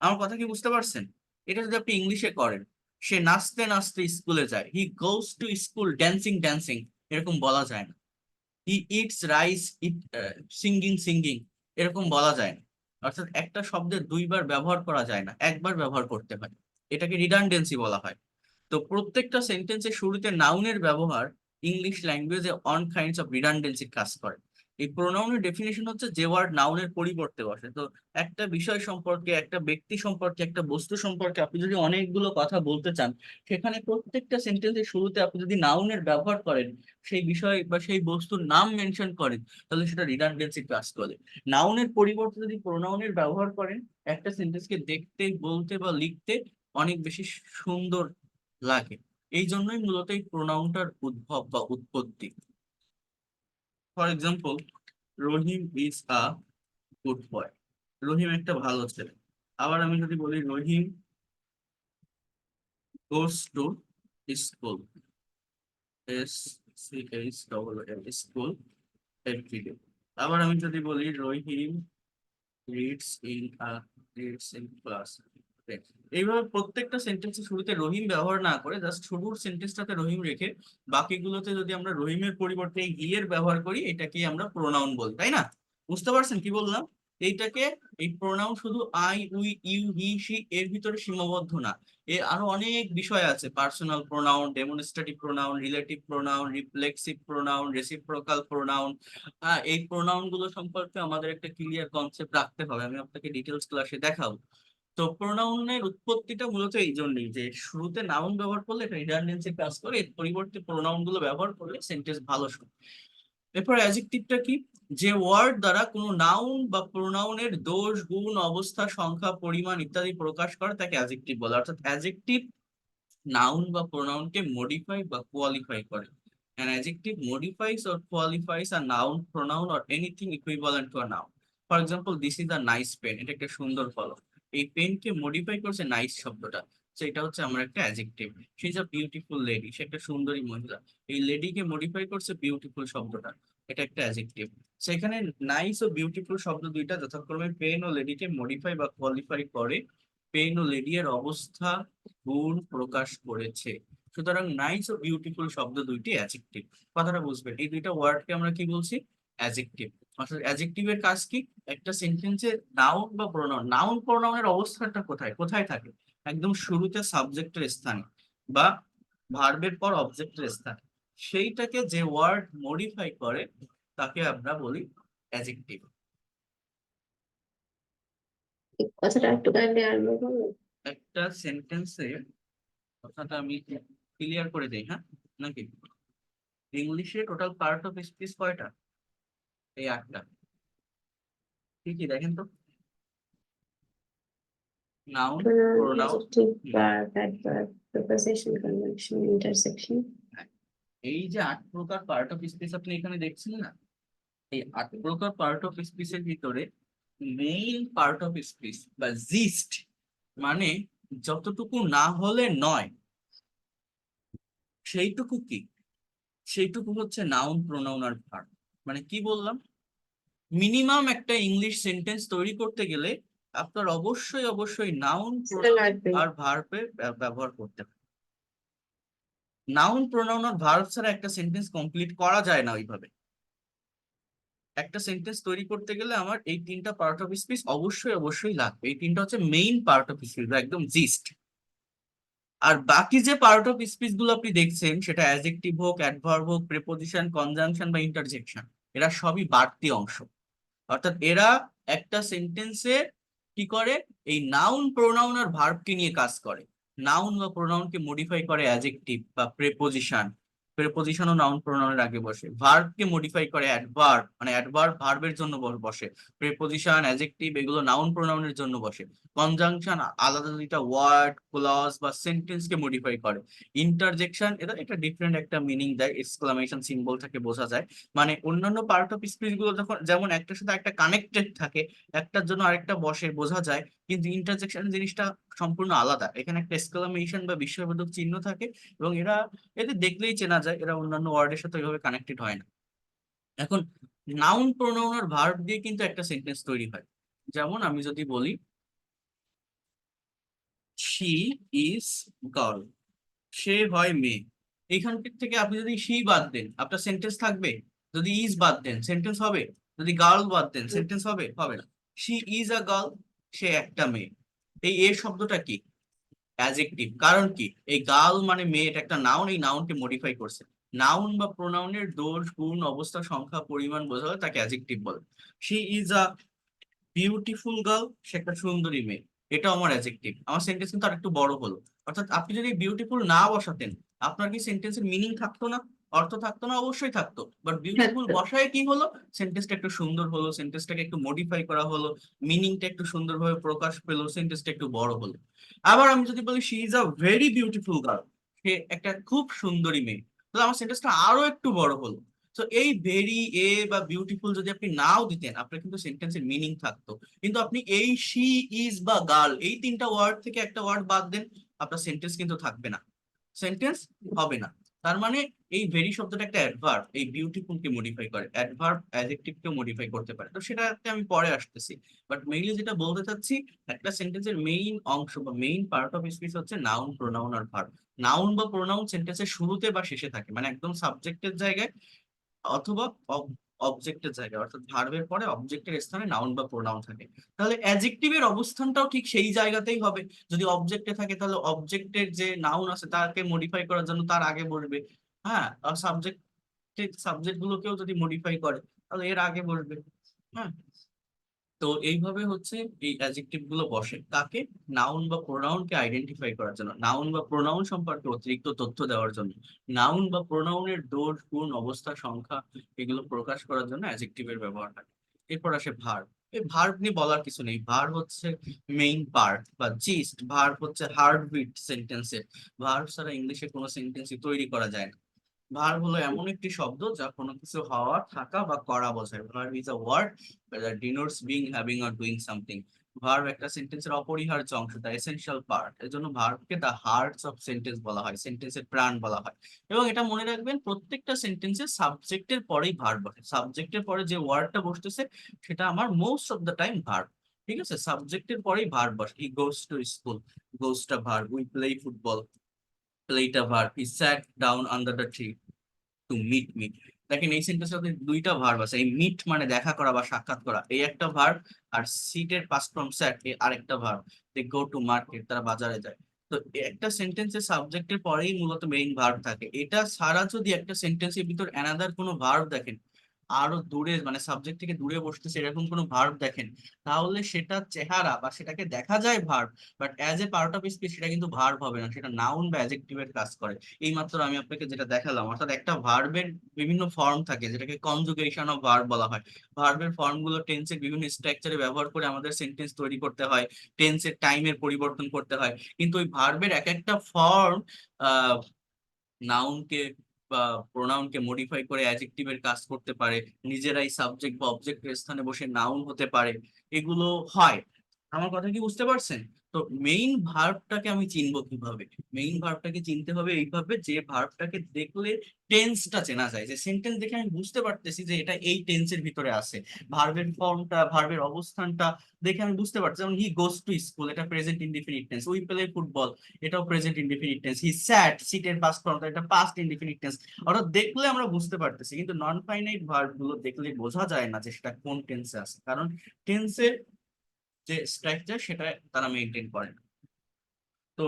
আমার কথা কি বুঝতে পারছেন? এটা যদি আপনি ইংলিশে করেন, সে নাচতে নাচতে স্কুলে যায়, he goes to school dancing dancing, এরকম বলা যায় না। He eats rice eat singing singing, এরকম বলা যায় না। অর্থাৎ একটা শব্দের দুইবার ব্যবহার করা যায় না, একবার ব্যবহার করতে হয়। এটাকে রিডান্ডেন্সি বলা হয়। তো প্রত্যেকটা সেন্টেন্সের শুরুতে নাউনের ব্যবহার ইংলিশ ল্যাঙ্গুয়েজে অন কাইন্ডস অফ রিডান্ডেন্সির কাজ করে। এই প্রোনাউনের ডেফিনেশন হচ্ছে যে ওয়ার্ড নাউনের পরিবর্তে বসে। তো একটা বিষয় সম্পর্কে, একটা ব্যক্তি সম্পর্কে, একটা বস্তু সম্পর্কে আপনি যদি অনেকগুলো কথা বলতে চান, সেখানে প্রত্যেকটা সেন্টেন্সের শুরুতে আপনি যদি নাউনের ব্যবহার করেন, সেই বিষয় বা সেই বস্তুর নাম মেনশন করেন, তাহলে সেটা রিডান্ডেন্সি কাজ করে। নাউনের পরিবর্তে যদি প্রোনাউনের ব্যবহার করেন, একটা সেন্টেন্সকে দেখতে, বলতে বা লিখতে অনেক বেশি সুন্দর লাগে। এই জন্যই মূলত এই প্রোনাউনটার উদ্ভব বা উৎপত্তি। For example, Rahim is a good boy. Rahim একটা ভালো ছেলে। আবার আমি যদি বলি Rahim goes to school, S C H double L, school everyday. আবার আমি যদি বলি Rahim reads in a reads in class. এইভাবে প্রত্যেকটা সেন্টেন্সের শুরুতে রহিম ব্যবহার না করে জাস্ট শুরুর সেন্টেন্সটাতে রহিম রেখে বাকিগুলোতে যদি আমরা রহিমের পরিবর্তে এই হি এর ব্যবহার করি, এটাকে আমরা প্রোনাউন বলি, তাই না? বুঝতে পারছেন কি বললাম? এইটাকে, এই প্রোনাউন শুধু I, we, you, he, she এর ভিতরে সীমাবদ্ধ না। এর আরো অনেক বিষয় আছে: personal pronoun, demonstrative pronoun, relative pronoun, reflexive pronoun, reciprocal pronoun. এই প্রোনাউন গুলো সম্পর্কে আমাদের একটা ক্লিয়ার কনসেপ্ট রাখতে হবে। আমি আপনাকে ডিটেলস ক্লাসে দেখাবো। তো প্রোনাউনের উৎপত্তিটা মূলত এই জন্যই যে শুরুতে নাউন ব্যবহার করলে এটা রিডান্ডেন্সি কাজ করে, এর পরিবর্তে প্রোনাউন গুলো ব্যবহার করলে সেন্টেন্স ভালো শোনে। এরপর অ্যাডজেক্টিভটা কি? যে ওয়ার্ড দ্বারা কোনো নাউন বা প্রোনাউনের দোষ, গুণ, অবস্থা, সংখ্যা, পরিমাণ ইত্যাদি প্রকাশ করে তাকে অ্যাডজেক্টিভ বলে। অর্থাৎ অ্যাডজেক্টিভ নাউন বা প্রোনাউনকে মডিফাই বা কোয়ালিফাই করে। An adjective modifies or qualifies a noun, pronoun or anything equivalent to a noun. For example, this is a nice pen. এটা একটা সুন্দর কলম। এই পেনকে মডিফাই করছে নাইস শব্দটা। তো এটা হচ্ছে আমার একটা adjective. She is a beautiful lady. সে একটা সুন্দরী মহিলা। এই লেডিকে মডিফাই করছে বিউটিফুল শব্দটা। এটা একটা অ্যাডজেক্টিভ। সেখানে নাইস ও বিউটিফুল শব্দ দুইটা যথাক্রমে পেন ও লেডিকে মডিফাই বা কোয়ালিফাই করে। পেন ও লেডি এর অবস্থা, গুণ প্রকাশ করেছে। সুতরাং নাইস ও বিউটিফুল শব্দ দুইটি অ্যাডজেক্টিভ। কথাটা বুঝবেন, এই দুইটা ওয়ার্ডকে আমরা কি বলছি? অ্যাডজেক্টিভ। অর্থাৎ অ্যাডজেক্টিভের কাজ কি? একটা সেন্টেন্সে নাউন বা প্রোনাউন, নাউন প্রোনাউনের অবস্থানটা কোথায় কোথায় থাকে? একদম শুরুতে সাবজেক্টের স্থানে বা ভার্বের পর অবজেক্টের স্থানে। সেইটাকে যে ওয়ার্ড মডিফাই করে তাকে আমরা বলি অ্যাডজেক্টিভ। এই কথাটা একটু কাইন্ডলি আরম্ভ করবেন? একটা সেন্টেন্সে কথাটা আমি ক্লিয়ার করে দেই, হ্যাঁ নাকি? ইংলিশে টোটাল পার্ট অফ স্পিচ কয়টা? এই 8টা। কি কি দেখেন তো? Noun, Pronoun, pronoun. adjective, verb, adverb, preposition, conjunction, intersection. এই যে 8 প্রকার পার্ট অফ স্পিচ আপনি এখানে দেখছেন না, এই 8 প্রকার পার্ট অফ স্পিচের ভিতরে মেইন পার্ট অফ স্পিচ বা জিস্ট, মানে যতটুকু না হলে নয়, সেইটুকু কি? সেইটুকু হচ্ছে নাউন, প্রোনাউন আর ভার্ব। মানে কি বললাম? মিনিমাম একটা ইংলিশ সেন্টেন্স তৈরি করতে গেলে আপনার অবশ্যই অবশ্যই নাউন, সেটা প্রোনাউন লাগবে। আর ভার্বের ব্যবহার করতে হবে। নাউন, প্রোনাউন আর ভার্ব ছাড়া একটা সেন্টেন্স কমপ্লিট করা যায় না ওইভাবে। একটা সেন্টেন্স তৈরি করতে গেলে আমার এই 3টা পার্ট অফ স্পিচ অবশ্যই অবশ্যই লাগবে। এই 3টা হচ্ছে মেইন পার্ট অফ স্পিচ, একদম জিস্ট। আর বাকি যে পার্ট অফ স্পিচ গুলো আপনি দেখছেন, সেটা অ্যাডজেক্টিভ হোক, অ্যাডভার্ব হোক, প্রিপোজিশন, কনজাংশন বা ইন্টারজেকশন, এরা সবই বাড়তি অংশ। অর্থাৎ এরা একটা সেন্টেন্সে কি করে? এই নাউন, প্রোনাউন আর ভার্বকে নিয়ে কাজ করে। নাউন বা প্রোনাউনকে মডিফাই করে অ্যাডজেক্টিভ বা প্রেপোজিশন। প্রেপোজিশনও নাউন প্রোনাউনের আগে বসে। ভার্বকে মডিফাই করে অ্যাডভার্ব, মানে অ্যাডভার্ব ভার্বের জন্য বসে। প্রেপোজিশন, অ্যাডজেক্টিভ এগুলো নাউন প্রোনাউনের জন্য বসে। কনজাংশন আলাদা দুইটা ওয়ার্ড, ক্লজ বা সেন্টেন্সকে মডিফাই করে। ইন্টারজেকশন এটা একটা ডিফারেন্ট একটা মিনিং দেয়, এক্সক্লামেশন সিম্বল থেকে বোঝা যায়। মানে অন্যান্য পার্ট অফ স্পিচ গুলো যখন যেমন একটার সাথে একটা কানেক্টেড থাকে, একটার জন্য আরেকটা বসে বোঝা যায়, কিন্তু ইন্টারজেকশন জিনিসটা সম্পূর্ণ আলাদা। এখানে একটা এক্সক্লামেশন বা বিস্ময়বোধক চিহ্ন থাকে, এবং এদের দেখলেই চেনা যায় এরা অন্যান্য ওয়ার্ডের সাথে ওইভাবে কানেক্টেড হয় না। এখন নাউন, প্রোনাউন আর ভার্ব দিয়ে কিন্তু একটা সেন্টেন্স তৈরি হয়। যেমন আমি যদি বলি শি ইজ গার্ল, সে হয় মেয়ে। এইখান থেকে আপনি যদি শি বাদ দেন আপনার সেন্টেন্স থাকবে? যদি ইজ বাদ দেন সেন্টেন্স হবে? যদি গার্ল বাদ দেন সেন্টেন্স হবে? হবে না। শি ইজ আ গার্ল, সে একটা মেয়ে। এই এ শব্দটা কি? অ্যাডজেক্টিভ। কারণ কি? এই গার্ল মানে মেয়ে, এটা একটা নাউন, এই নাউনকে মডিফাই করছে। নাউন বা প্রোনাউনের দোষ গুণ অবস্থা সংখ্যা পরিমাণ বোঝালে তাকে অ্যাডজেক্টিভ বলে। She is a beautiful girl, সে একটা সুন্দরী মেয়ে, এটা আমার অ্যাডজেক্টিভ। আমার সেন্টেন্স কিন্তু আরেকটু বড় হলো। অর্থাৎ আপনি যদি বিউটিফুল না বসাতেন, আপনার কি সেন্টেন্সের মিনিং থাকতো না? অর্থ থাকতো না? অবশ্যই থাকতো। বাট বিউটিফুল থাকতো। বসায় কি হলো, সেন্টেন্সটা একটু সুন্দর হলো, সেন্টেন্সটাকে একটু মডিফাই করা হলো, মিনিংটা একটু সুন্দরভাবে প্রকাশ পেলো, সেন্টেন্সটা একটু বড় হলো। আবার আমি যদি বলি she is a very beautiful girl, সে একটা খুব সুন্দরী মেয়ে, তাহলে আমার সেন্টেন্সটা আরো একটু বড় হলো। তো এই ভেরি, এ বা বিউটিফুল যদি আপনি নাও দিতেন, আপনার কিন্তু সেন্টেন্সের মিনিং থাকতো। কিন্তু আপনি এই শি, ইজ বা গার্ল এই তিনটা ওয়ার্ড থেকে একটা ওয়ার্ড বাদ দেন, আপনার সেন্টেন্স কিন্তু থাকবে না, সেন্টেন্স হবে না। তার মানে এই ভেরি শব্দটা একটা অ্যাডভার্ব, এই বিউটিফুল কে মডিফাই করে, অ্যাডভার্ব অ্যাডজেক্টিভ কে মডিফাই করতে পারে। তো সেটাতে আমি পরে আসতেছি। বাট মেইনলি যেটা বলতে চাচ্ছি, একটা সেন্টেন্সের মেইন অংশ বা মেইন পার্ট অফ স্পিচ হচ্ছে নাউন, প্রোনাউন আর ভার্ব। নাউন বা প্রোনাউন সেন্টেন্সের শুরুতে বা শেষে থাকে, মানে একদম সাবজেক্টের জায়গায় অথবা অবজেক্টের জায়গায়, অর্থাৎ ভার্বের পরে অবজেক্টের স্থানে নাউন বা প্রোনাউন থাকে। তাহলে অ্যাডজেক্টিভের অবস্থানটাও ঠিক সেই জায়গাতেই হবে। যদি অবজেক্টে থাকে তাহলে অবজেক্টের যে নাউন আছে তাকে মডিফাই করার জন্য তার আগে বসবে। হ্যাঁ, আর সাবজেক্ট গুলোকেও যদি মডিফাই করে তাহলে এর আগে বসবে। হ্যাঁ, তো এইভাবে হচ্ছে এই অ্যাডজেক্টিভ গুলো বসে কাকে, নাউন বা প্রোনাউন কে আইডেন্টিফাই করার জন্য, নাউন বা প্রোনাউন সম্পর্কে অতিরিক্ত তথ্য দেওয়ার জন্য, নাউন বা প্রোনাউনের দোষ গুণ অবস্থা সংখ্যা এগুলো প্রকাশ করার জন্য অ্যাডজেক্টিভের ব্যবহার হয়। এরপর আসে ভার্ব। এই ভার্ব নিয়ে বলার কিছু নেই, ভার্ব হচ্ছে মেইন পার্ট বা জিস্ট, ভার্ব হচ্ছে হার্টবিট সেন্টেন্সের। ভার্ব ছাড়া ইংলিশে কোনো সেন্টেন্সই তৈরি করা যায় না। ভার্ব হলো এমন একটি শব্দ যা কোনো কিছু হওয়া, থাকা বা করা বোঝায়। Verb is a word that denotes being, having or doing something. Verb একটা সেন্টেন্সের অপরিহার্য অংশ, দ্য এসেনশিয়াল পার্ট। এর জন্য ভার্বকে দ্য হার্টস অফ সেন্টেন্স বলা হয়, সেন্টেন্সের প্রাণ বলা হয়। এবং এটা মনে রাখবেন, প্রত্যেকটা সেন্টেন্সে সাবজেক্টের পরেই ভার্ব বসে, সাবজেক্টের পরে যে ওয়ার্ডটা বসতেছে সেটা আমার most of the time verb. ঠিক আছে, সাবজেক্টের পরেই ভার্ব বসে। হি গোস টু স্কুল, গোসটা ভার্ব। উই প্লে ফুটবল, প্লেটা verb. He sat down under the tree to meet me. দেখেন এই সেন্টেন্সটাতে দুইটা ভার্ব আছে, এই মিট মানে দেখা করা বা সাক্ষাৎ করা, এই একটা ভার্ব। আর সিটের পাস্ট ফর্ম স্যাট, এই আরেকটা verb. They go to market, তারা বাজারে যায়। তো একটা সেন্টেন্সের সাবজেক্টের পরেই মূলত মেইন ভার্ব থাকে। এটা ছাড়া যদি একটা সেন্টেন্সের ভিতর অ্যানাদার কোনো ভার্ব দেখেন, আরো দূরে মানে সাবজেক্ট থেকে দূরে বসতেছে এরকম কোনো ভার্ব দেখেন, তাহলে সেটা চেহারা বা সেটাকে দেখা যায় verb, but as a part of speech সেটা কিন্তু ভার্ব হবে না, সেটা নাউন বা অ্যাডজেক্টিভের কাজ করে। এই মাত্র আমি আপনাকে যেটা দেখালাম, অর্থাৎ একটা ভার্বের বিভিন্ন ফর্ম থাকে যেটাকে কনজুগেশন অফ ভার্ব বলা হয়। ভার্বের ফর্ম গুলো টেন্সের বিভিন্ন স্ট্রাকচারে ব্যবহার করে আমাদের সেন্টেন্স তৈরি করতে হয়, টেন্সের টাইমের পরিবর্তন করতে হয়। কিন্তু ওই ভার্বের এক একটা ফর্ম আহ নাউনকে বা প্রোনাউনকে মডিফাই করে অ্যাডজেক্টিভের কাজ করতে পারে, নিজেরাই সাবজেক্ট বা অবজেক্টের স্থানে বসে নাউন হতে পারে, এগুলো হয়। আমার কথা কি বুঝতে পারছেন? তো মেইন ভার্বটাকে আমি চিনবো কিভাবে? মেইন ভার্বটাকে চিনতে হবে এইভাবে, যে ভার্বটাকে দেখলে টেন্সটা চেনা যায়, যে সেন্টেন্স দেখে আমি বুঝতে পারতেছি যে এটা এই টেন্সের ভিতরে আছে। ভার্বের ফর্মটা, ভার্বের অবস্থানটা দেখে আমি বুঝতে পারছি। যেমন হি গোস টু স্কুল, এটা present indefinite tense. We play football, এটাও প্রেজেন্ট ইনডিফিনিট টেন্স। হি স্যাট, সিটের পাস্ট ফর্ম, এটা পাস্ট ইনডিফিনিট টেন্স। অর্থাৎ দেখলে আমরা বুঝতে পারতেছি, কিন্তু নন ফাইনাইট ভার্ব গুলো দেখলে বোঝা যায় না যে সেটা কোন টেন্সে আছে, কারণ টেন্সের যে স্ট্রাকচার সেটা তারা মেনটেন করে না। তো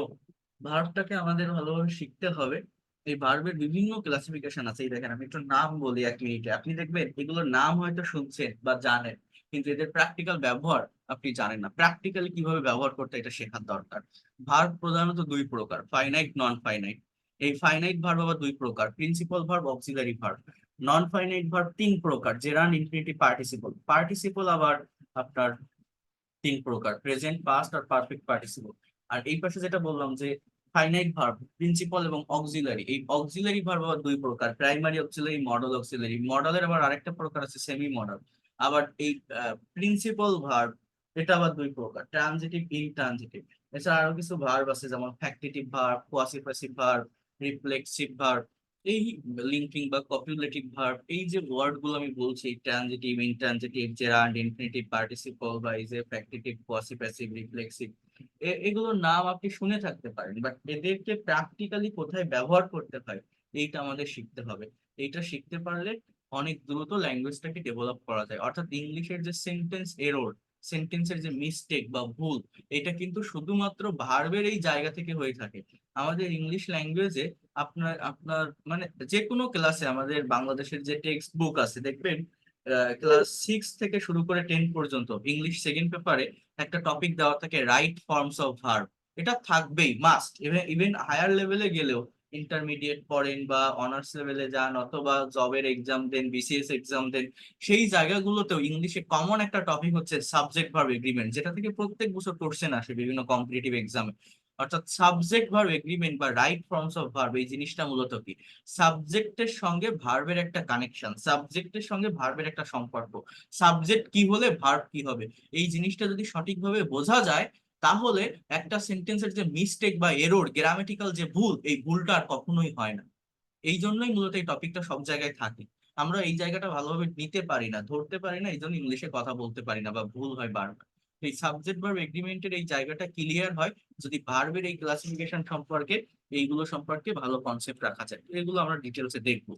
ভার্বটাকে আমাদের ভালোভাবে শিখতে হবে। এই ভার্বের বিভিন্ন ক্লাসিফিকেশন আছে, এই দেখেন আমি একটু নাম বলি 1 মিনিটে, আপনি দেখবেন এগুলোর নাম হয়তো শুনছেন বা জানেন, কিন্তু এদের প্র্যাকটিক্যাল ব্যবহার আপনি জানেন না। প্র্যাকটিক্যালি কিভাবে ব্যবহার করতে এটা শেখার দরকার। ভার্ব প্রধানত দুই প্রকার, ফাইনাইট, নন ফাইনাইট। এই ফাইনাইট ভার্ব আবার দুই প্রকার, principal verb, auxiliary verb. Non finite verb তিন প্রকার, জেরান্ড, ইনফিনিটিভ, পার্টিসিপল। পার্টিসিপল আবার আপনার তিন প্রকার, প্রেজেন্ট, পাস্ট আর পারফেক্ট পার্টিসিপল। আর এই পাশে যেটা বললাম যে ফাইনাইট ভার্ব, প্রিন্সিপাল এবং অক্সিলারি, এই অক্সিলারি ভার্ব আবার দুই প্রকার, প্রাইমারি অক্সিলারি, মডেল অক্সিলারি। মডেলের আবার আরেকটা প্রকার আছে সেমি মডেল। আবার এই প্রিন্সিপাল ভার্ব, এটা আবার দুই প্রকার, ট্রানজিটিভ, ইনট্রানজিটিভ। এছাড়া আরো কিছু ভার্ব আছে যেমন factitive verb, quasi passive verb, reflexive verb, এই লিঙ্কিং বা কপিউলেটিভ ভার্ব। এই যে ওয়ার্ড গুলো আমি বলছি, transitive, intransitive, gerund, infinitive, participle বা এই যে ফ্যাক্টিটিভ, কোয়াসিফাসিভ, রিফ্লেক্সিভ, এগুলোর নাম আপনি শুনে থাকতে পারেন, বাট এদেরকে প্র্যাকটিক্যালি কোথায় ব্যবহার করতে হয় এইটা আমাদের শিখতে হবে। এইটা শিখতে পারলে অনেক দ্রুত ল্যাঙ্গুয়েজটাকে ডেভেলপ করা যায়। অর্থাৎ ইংলিশের যে সেন্টেন্স এরর, সেন্টেন্সের যে মিস্টেক বা ভুল, এটা কিন্তু শুধুমাত্র ভার্বের এই জায়গা থেকে হয়ে থাকে। আমাদের ইংলিশ ল্যাঙ্গুয়েজে আপনার আপনার মানে যে কোনো ক্লাসে আমাদের বাংলাদেশের যে টেক্সট বুক আছে দেখবেন, ক্লাস 6 থেকে শুরু করে 10 পর্যন্ত ইংলিশ সেকেন্ড পেপারে একটা টপিক দেওয়া থাকে রাইট ফর্মস অফ ভার্ব। এটা থাকবেই, মাস্ট। ইভেন হায়ার লেভেলে গেলেও, ইন্টারমিডিয়েট পড়েন বা অনার্স লেভেলে যান অথবা জবের এক্সাম দেন, বিসিএস এক্সাম দেন, সেই জায়গাগুলোতেও ইংলিশে কমন একটা টপিক হচ্ছে সাবজেক্ট ভার্ব এগ্রিমেন্ট, যেটা থেকে প্রত্যেক বছর কোশ্চেন আসে বিভিন্ন কম্পিটিটিভ এক্সামে। অর্থাৎ সাবজেক্ট ভার্ব এগ্রিমেন্ট বা রাইট ফর্মস অফ ভার্ব, এই জিনিসটা মূলত কি, সাবজেক্টের সঙ্গে ভার্বের একটা কানেকশন, সাবজেক্টের সঙ্গে ভার্বের একটা সম্পর্ক। সাবজেক্ট কি হলে ভার্ব কি হবে, এই জিনিসটা যদি সঠিকভাবে বোঝা যায়, তাহলে একটা সেন্টেন্সের যে মিস্টেক বা এরর, গ্রামেটিক্যাল যে ভুল, এই ভুলটা আর কখনোই হয় না। এই জন্যই মূলত এই টপিকটা সব জায়গায় থাকে। আমরা এই জায়গাটা ভালোভাবে নিতে পারি না, ধরতে পারি না, এই জন্য ইংলিশে কথা বলতে পারি না বা ভুল হয় বারবার। তো এই সাবজেক্ট ভার্ব এগ্রিমেন্টের এই জায়গাটা ক্লিয়ার হয় যদি ভার্বের এই ক্লাসিফিকেশন সম্পর্কে, এইগুলো সম্পর্কে ভালো কনসেপ্ট রাখা যায়। এগুলো আমরা ডিটেলসে দেখবো।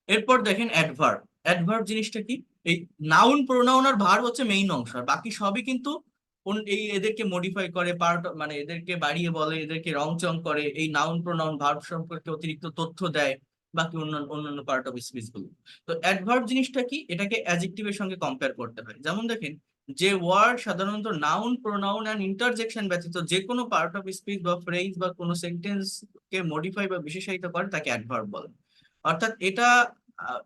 এরপর দেখেন অ্যাডভার্ব। অ্যাডভার্ব জিনিসটা কি, এই নাউন প্রোনাউন আর ভার্ব হচ্ছে মেইন অংশ, আর বাকি সবই কিন্তু এই এদেরকে মডিফাই করে, পার্ট মানে এদেরকে বাড়িয়ে বলে, এদেরকে রংচং করে, এই নাউন প্রোনাউন ভার্ব সম্পর্কে অতিরিক্ত তথ্য দেয় বাকি অন্যান্য অন্যান্য পার্ট অফ স্পিচ গুলো। তো অ্যাডভার্ব জিনিসটা কি, এটাকে অ্যাডজেক্টিভের সঙ্গে কম্পেয়ার করতে হয়। যেমন দেখেন, যে ওয়ার্ড সাধারণত নাউন প্রোনাউন এন্ড ইন্টারজেকশন ব্যতীত যে কোনো পার্ট অফ স্পিচ বা ফ্রেজ বা কোনো সেন্টেন্স কে মডিফাই বা বিশেষায়িত করে তাকে অ্যাডভার্ব বলে। অর্থাৎ এটা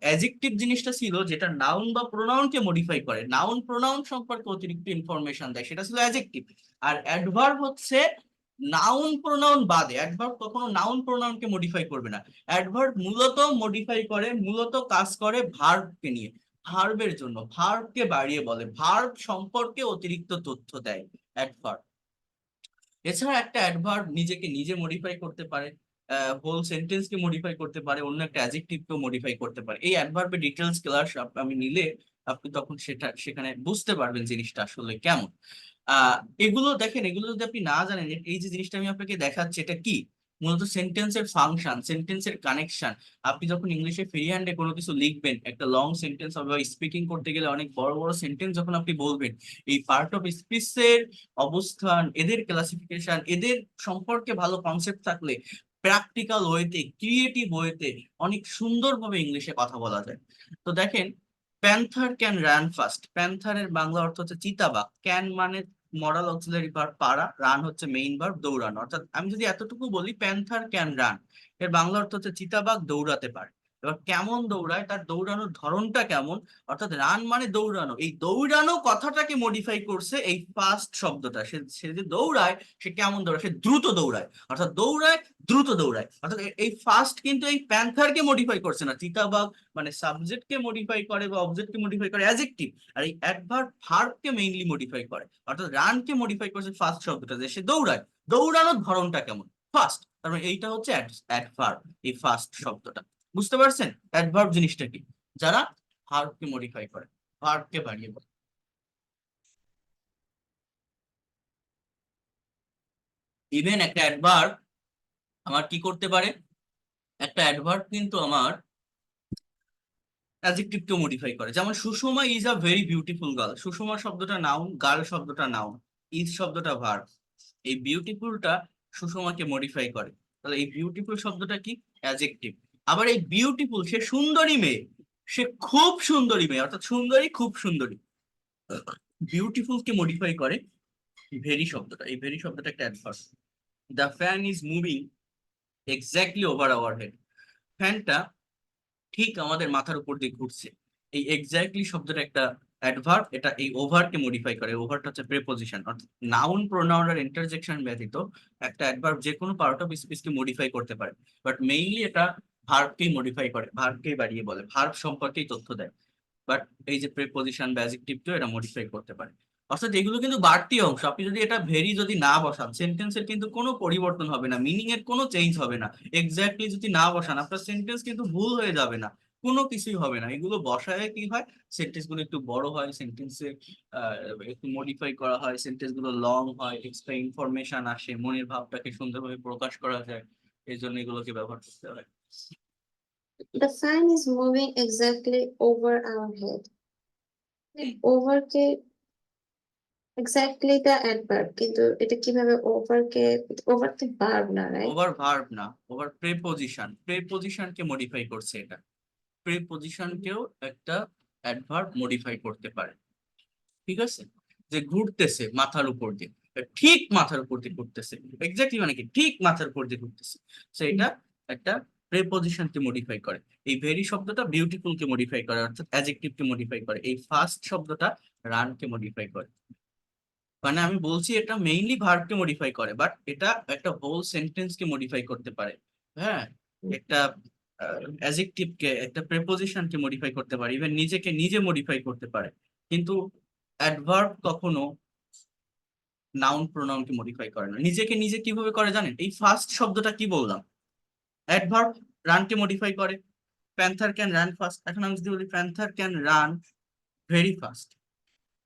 অ্যাডজেক্টিভ জিনিসটা ছিল যেটা নাউন বা প্রোনাউনকে মডিফাই করে, নাউন প্রোনাউন সম্পর্কে অতিরিক্ত ইনফরমেশন দেয়, সেটা ছিল অ্যাডজেক্টিভ। আর অ্যাডভার্ব হচ্ছে নাউন প্রোনাউন বাদে, অ্যাডভার্ব কখনো নাউন প্রোনাউনকে মডিফাই করবে না। অ্যাডভার্ব মূলত মডিফাই করে, মূলত কাজ করে ভার্বকে নিয়ে, ভার্বের জন্য, ভার্বকে বাড়িয়ে বলে, ভার্ব সম্পর্কে অতিরিক্ত তথ্য দেয় অ্যাডভার্ব। এছাড়া একটা অ্যাডভার্ব নিজেকে নিজে মডিফাই করতে পারে, হোল সেন্টেন্স কে মডিফাই করতে পারে, অন্য একটা অ্যাডজেক্টিভ কে মডিফাই করতে পারে। এই অ্যাডভার্বের ডিটেলস ক্লাস আমি নিলে আপনি তখন সেখানে বুঝতে পারবেন জিনিসটা আসলে কেমন। আহ এগুলো দেখেন, এগুলো যদি আপনি না জানেন, এই যে জিনিসটা আমি আপনাকে দেখাচ্ছি এটা কি, মূলত সেন্টেন্সের ফাংশন, সেন্টেন্সের কানেকশন। আপনি যখন ইংলিশে ফ্রি হ্যান্ডে কোনো কিছু লিখবেন, একটা লং সেন্টেন্স হবে, বা স্পিকিং করতে গেলে অনেক বড় বড় সেন্টেন্স যখন আপনি বলবেন, এই পার্ট অফ স্পিচের অবস্থান, এদের ক্লাসিফিকেশন, এদের সম্পর্কে ভালো কনসেপ্ট থাকলে প্র্যাকটিক্যাল ওয়েতে, ক্রিয়েটিভ ওয়েতে অনেক সুন্দরভাবে ইংলিশে কথা বলা যায়। তো দেখেন, প্যান্থার ক্যান রান ফাস্ট, প্যান্থারের বাংলা অর্থ হচ্ছে চিতাবাঘ, ক্যান মানে মরাল অক্সিলারি ভার্ব পারা, রান হচ্ছে মেইন ভার্ব দৌড়ানো। অর্থাৎ আমি যদি এতটুকু বলি প্যান্থার ক্যান রান, এর বাংলা অর্থ হচ্ছে চিতাবাঘ দৌড়াতে পারে। এবার কেমন দৌড়ায়, তার দৌড়ানোর ধরনটা কেমন, অর্থাৎ রান মানে দৌড়ানো, এই দৌড়ানো কথাটাকে মডিফাই করছে এই ফাস্ট শব্দটা। সে সে যে দৌড়ায়, সে কেমন দৌড়ায়, সে দ্রুত দৌড়ায়, অর্থাৎ দৌড়ায়, দ্রুত দৌড়ায়। অর্থাৎ এই ফাস্ট কিন্তু এই প্যান্থারকে মডিফাই করছে না, চিতাবাঘ মানে সাবজেক্টকে মডিফাই করে বা অবজেক্টকে মডিফাই করে অ্যাডজেক্টিভ, আর এই অ্যাডভার্ব ভার্বকে মেইনলি মডিফাই করে। অর্থাৎ রানকে মডিফাই করছে ফাস্ট শব্দটা, যে সে দৌড়ায়, দৌড়ানোর ধরনটা কেমন, ফাস্ট। তার মানে এইটা হচ্ছে অ্যাডভার্ব, এই ফাস্ট শব্দটা। বুঝতে পারছেন অ্যাডভার্ব জিনিসটা কি, যারা ভার্বকে মডিফাই করে, ভার্বকে বাড়িয়ে বলে। ইভেন একটা অ্যাডভার্ব আমার কি করতে পারে, একটা অ্যাডভার্ব কিন্তু আমার অ্যাডজেক্টিভকে মডিফাই করে। যেমন Sushma is a very beautiful girl, Sushma শব্দটা নাউন, গার্ল শব্দটা নাউন, ইজ শব্দটা ভার্ব। এই বিউটিফুলটা সুষমাকে মডিফাই করে, তাহলে এই বিউটিফুল শব্দটা কি, অ্যাডজেক্টিভ। আবার এই বিউটিফুল, সে সুন্দরী মেয়ে, সে খুব সুন্দরী মেয়ে, অর্থাৎ সুন্দরী, খুব সুন্দরী, বিউটিফুল কে মডিফাই করে ভেরি শব্দটা। এই ভেরি শব্দটা একটা adverb. The fan is moving exactly over our head, ফ্যানটা ঠিক আমাদের মাথার উপর দিয়ে ঘুরছে। এই এক্স্যাক্টলি শব্দটা একটা অ্যাডভার্ব, এটা এই ওভারকে মডিফাই করে। ওভারটা হচ্ছে প্রেপোজিশন। অর্থাৎ নাউন প্রোনাউন আর ইন্টারজেকশন ব্যতীত একটা অ্যাডভার্ব যে কোনো পার্ট অফ স্পিচকে মডিফাই করতে পারে, বাট মেইনলি এটা ভার্বকেই মডিফাই করে, ভার্বকেই বাড়িয়ে বলে, ভার্ব সম্পর্কেই তথ্য দেয়। বাট এই যে প্রিপোজিশন বা অ্যাডজেক্টিভকেও এটা মডিফাই করতে পারে। অর্থাৎ এগুলো কিন্তু বাড়তি অংশ, আপনি যদি এটা ভেরি যদি না বসান, সেন্টেন্সের কিন্তু কোনো পরিবর্তন হবে না, মিনিং এর কোনো চেঞ্জ হবে না। এক্স্যাক্টলি যদি না বসান, আপনার সেন্টেন্স কিন্তু ভুল হয়ে যাবে না, কোনো কিছুই হবে না। এগুলো বসায় কি হয়, সেন্টেন্স গুলো একটু বড় হয়, সেন্টেন্সে একটু মডিফাই করা হয়, সেন্টেন্স গুলো লং হয়, এক্সট্রা ইনফরমেশন আসে, মনের ভাবটাকে সুন্দরভাবে প্রকাশ করা যায়, এই জন্য এগুলোকে ব্যবহার করতে হয়। The fan is moving exactly over our head. ওভারকে এক্স্যাক্টলি দ্য অ্যাডভার্ব, কিন্তু এটা কিভাবে ওভারকে, ওভার তো ভার্ব না, রাইট? ওভার ভার্ব না, ওভার প্রেপোজিশনকে মডিফাই করছে এটা। প্রেপোজিশনকেও একটা অ্যাডভার্ব মডিফাই করতে পারে, ঠিক আছে? যে ঘুরতেছে মাথার উপর দিয়ে, ঠিক মাথার উপর দিয়ে ঘুরতেছে, এক্স্যাক্টলি মানে কি ঠিক মাথার উপর দিয়ে ঘুরতেছে, সো এটা একটা প্রেপোজিশনকে মডিফাই করে। এই ভেরি শব্দটা বিউটিফুল কে মডিফাই করে, অর্থাৎ অ্যাডজেক্টিভ কে মডিফাই করে। এই ফার্স্ট শব্দটা রান কে মডিফাই করে। মানে আমি বলছি এটা মেইনলি ভার্বকে মডিফাই করে, বাট এটা একটা হোল সেন্টেন্স কে মডিফাই করতে পারে। হ্যাঁ, একটা অ্যাডজেক্টিভ কে, একটা প্রেপোজিশন কে মডিফাই করতে পারে, ইভেন নিজেকে নিজে মডিফাই করতে পারে। কিন্তু অ্যাডভার্ব কখনো নাউন প্রোনাউনকে মডিফাই করে না। নিজেকে নিজে কিভাবে করে জানেন? এই ফার্স্ট শব্দটা কি বললাম, অ্যাডভার্ব রানকে মডিফাই করে। প্যান্থার ক্যান রান ফাস্ট, এখন আমি যদি বলি panther can run very fast,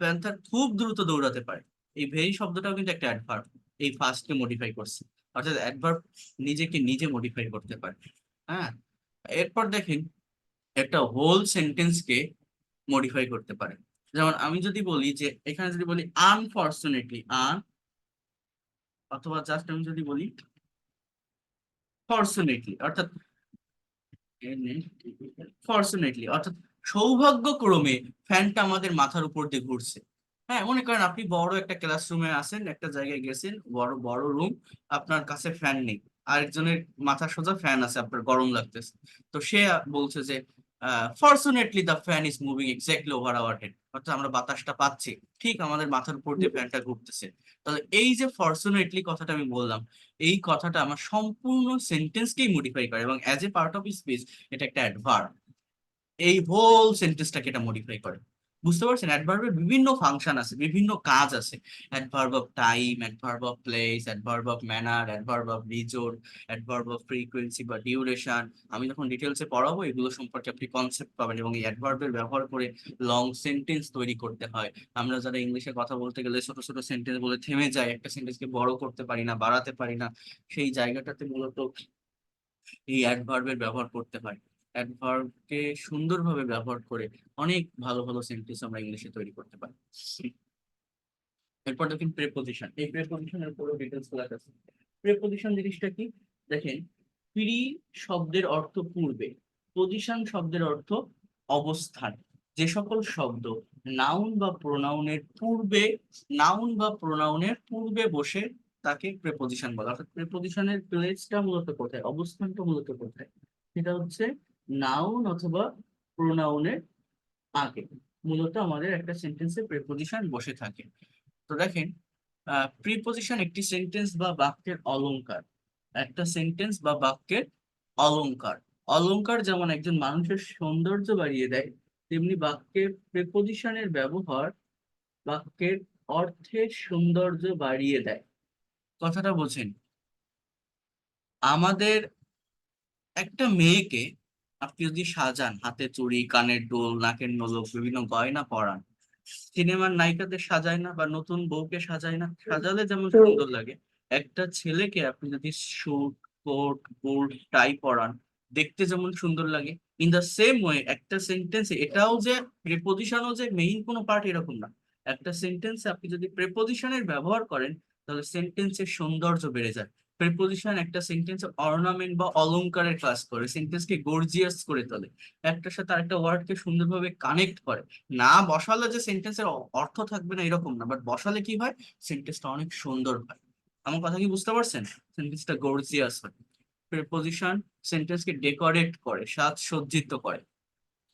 panther খুব দ্রুত দৌড়াতে পারে, এই ভেরি শব্দটাও কিন্তু একটা অ্যাডভার্ব, এই ফার্স্টকে মডিফাই করছে। অর্থাৎ অ্যাডভার্ব নিজেকে নিজে মডিফাই করতে পারে। হ্যাঁ, এরপর দেখেন একটা হোল সেন্টেন্সকে মডিফাই করতে পারে। যেমন আমি যদি বলি যে, এখানে যদি বলি আনফরচুনেটলি, অথবা জাস্ট আমি যদি বলি ফরচুনেটলি, অর্থাৎ ফরচুনেটলি অর্থাৎ সৌভাগ্যক্রমে ফ্যানটা আমাদের মাথার উপর দিয়ে ঘুরছে। হ্যাঁ, মনে করেন আপনি বড় একটা ক্লাসরুমে আছেন, একটা জায়গায় গেছেন, বড় বড় রুম, আপনার কাছে ফ্যান নেই, আরেকজনের মাথা সোজা ফ্যান আছে, আপনার গরম লাগতেছে। তো সে বলছে যে fortunately the fan is moving exactly over our head, অর্থাৎ আমরা বাতাসটা পাচ্ছি, ঠিক আমাদের মাথার উপর দিয়ে ফ্যানটা ঘুরতেছে। তাহলে এই যে ফরচুনেটলি কথাটা আমি বললাম, এই কথাটা আমার সম্পূর্ণ সেন্টেন্সকেই মডিফাই করে, এবং as a part of speech এটা একটা অ্যাডভার্ব, এই হোল সেন্টেন্সটাকে এটা মডিফাই করে। বুঝতে পারছেন? অ্যাডভার্বের বিভিন্ন ফাংশন আছে, বিভিন্ন কাজ আছে। Adverb of time, adverb of place, adverb of manner, adverb of reason, adverb of frequency বা ডিউরেশন। আমি যখন ডিটেলসে পড়াবো এগুলো সম্পর্কে আপনি কনসেপ্ট পাবেন, এবং এই অ্যাডভার্বের ব্যবহার করে লং সেন্টেন্স তৈরি করতে হয়। আমরা যারা ইংলিশে কথা বলতে গেলে ছোট ছোট সেন্টেন্স বলে থেমে যাই, একটা সেন্টেন্সকে বড় করতে পারি না, বাড়াতে পারি না, সেই জায়গাটাতে মূলত এই অ্যাডভার্বের ব্যবহার করতে হয়। অ্যাডভার্বকে সুন্দরভাবে ব্যবহার করে অনেক ভালো ভালো সেন্টেন্স আমরা ইংলিশে তৈরি করতে পারি। এরপর দেখেন প্রেপোজিশন, এই প্রেপোজিশনের পুরো ডিটেলস গুলো আছে। প্রেপোজিশন জিনিসটা কি দেখেন, প্রি শব্দের অর্থ পূর্বে, পজিশন শব্দের অর্থ অবস্থান। যে সকল শব্দ নাউন বা প্রোনাউনের পূর্বে, নাউন বা প্রোনাউনের পূর্বে বসে, তাকে প্রেপোজিশন বলা। অর্থাৎ প্রেপোজিশনের প্লেসটা মূলত কোথায়, অবস্থানটা মূলত কোথায়, সেটা হচ্ছে নাউন অথবা প্রোনাউনের আগে মূলত আমাদের একটা সেন্টেন্সে প্রেপোজিশন বসে থাকে। তো দেখেন, প্রিপোজিশন একটি সেন্টেন্স বা বাক্যের অলংকার, একটা সেন্টেন্স বা বাক্যের অলংকার। অলংকার যেমন একজন মানুষের সৌন্দর্য বাড়িয়ে দেয়, তেমনি বাক্যের প্রেপোজিশনের ব্যবহার বাক্যের অর্থের সৌন্দর্য বাড়িয়ে দেয়। কথাটা বোঝেন? আমাদের একটা মেয়েকে আপনি যদি সাজান, হাতে চুড়ি, কানের দুল, নাকের নলক, বিভিন্ন গয়না পরান, সিনেমার নায়িকাদের সাজায় না, বা নতুন বউকে সাজায় না, সাজালে যেমন সুন্দর লাগে, একটা ছেলেকে আপনি যদি স্যুট, কোট, বুট, টাই পরান, দেখতে যেমন সুন্দর লাগে। ইন দা সেম ওয়ে একটা সেন্টেন্সে এটাও যে প্রিপোজিশনও যে মেইন কোনো পার্ট এরকম না। একটা সেন্টেন্সে আপনি যদি প্রিপোজিশনের ব্যবহার করেন, তাহলে সেন্টেন্সের সৌন্দর্য বেড়ে যায়। প্রিপোজিশন একটা সেন্টেন্সে অর্নামেন্ট বা অলংকারের কাজ করে, সেন্টেন্সকে গর্জিয়াস করে তোলে, একটার সাথে আরেকটা ওয়ার্ডকে সুন্দরভাবে কানেক্ট করে। না বসালে যে সেন্টেন্সের অর্থ থাকবে না এরকম না, বাট বসালে কি হয়, সেন্টেন্সটা অনেক সুন্দর হয়। আমার কথা কি বুঝতে পারছেন? সেন্টেন্সটা গর্জিয়াস হয়। প্রিপোজিশন সেন্টেন্সকে ডেকোরেট করে, সাজসজ্জিত করে।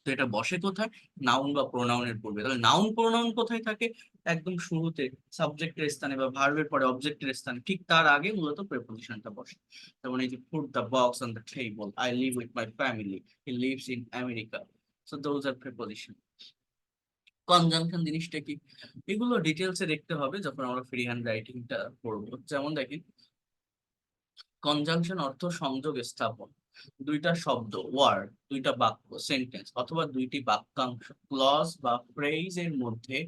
তো এটা বসে কোথায়? নাউন বা প্রোনাউনের পূর্বে। তাহলে নাউন প্রোনাউন কোথায় থাকে? একদম শুরুতে সাবজেক্টের স্থানে, বা ভার্বের পরে অবজেক্টের স্থানে, ঠিক তার আগে মূলত প্রিপোজিশনটা বসে। যেমন এই যে put the box on the table, I live with my family, he lives in America. So those are preposition. Conjunction জিনিসটা কি, এগুলো ডিটেলসে দেখতে হবে যখন আমরা ফ্রি হ্যান্ড রাইটিংটা পড়বো। যেমন দেখেন, কনজাংশন অর্থ সংযোগ স্থাপন। দুইটা শব্দ, ওয়ার্ড, দুইটা বাক্য, সেন্টেন্স, অথবা দুইটি বাক্যাংশ, ক্লজ বা ফ্রেজ এর মধ্যে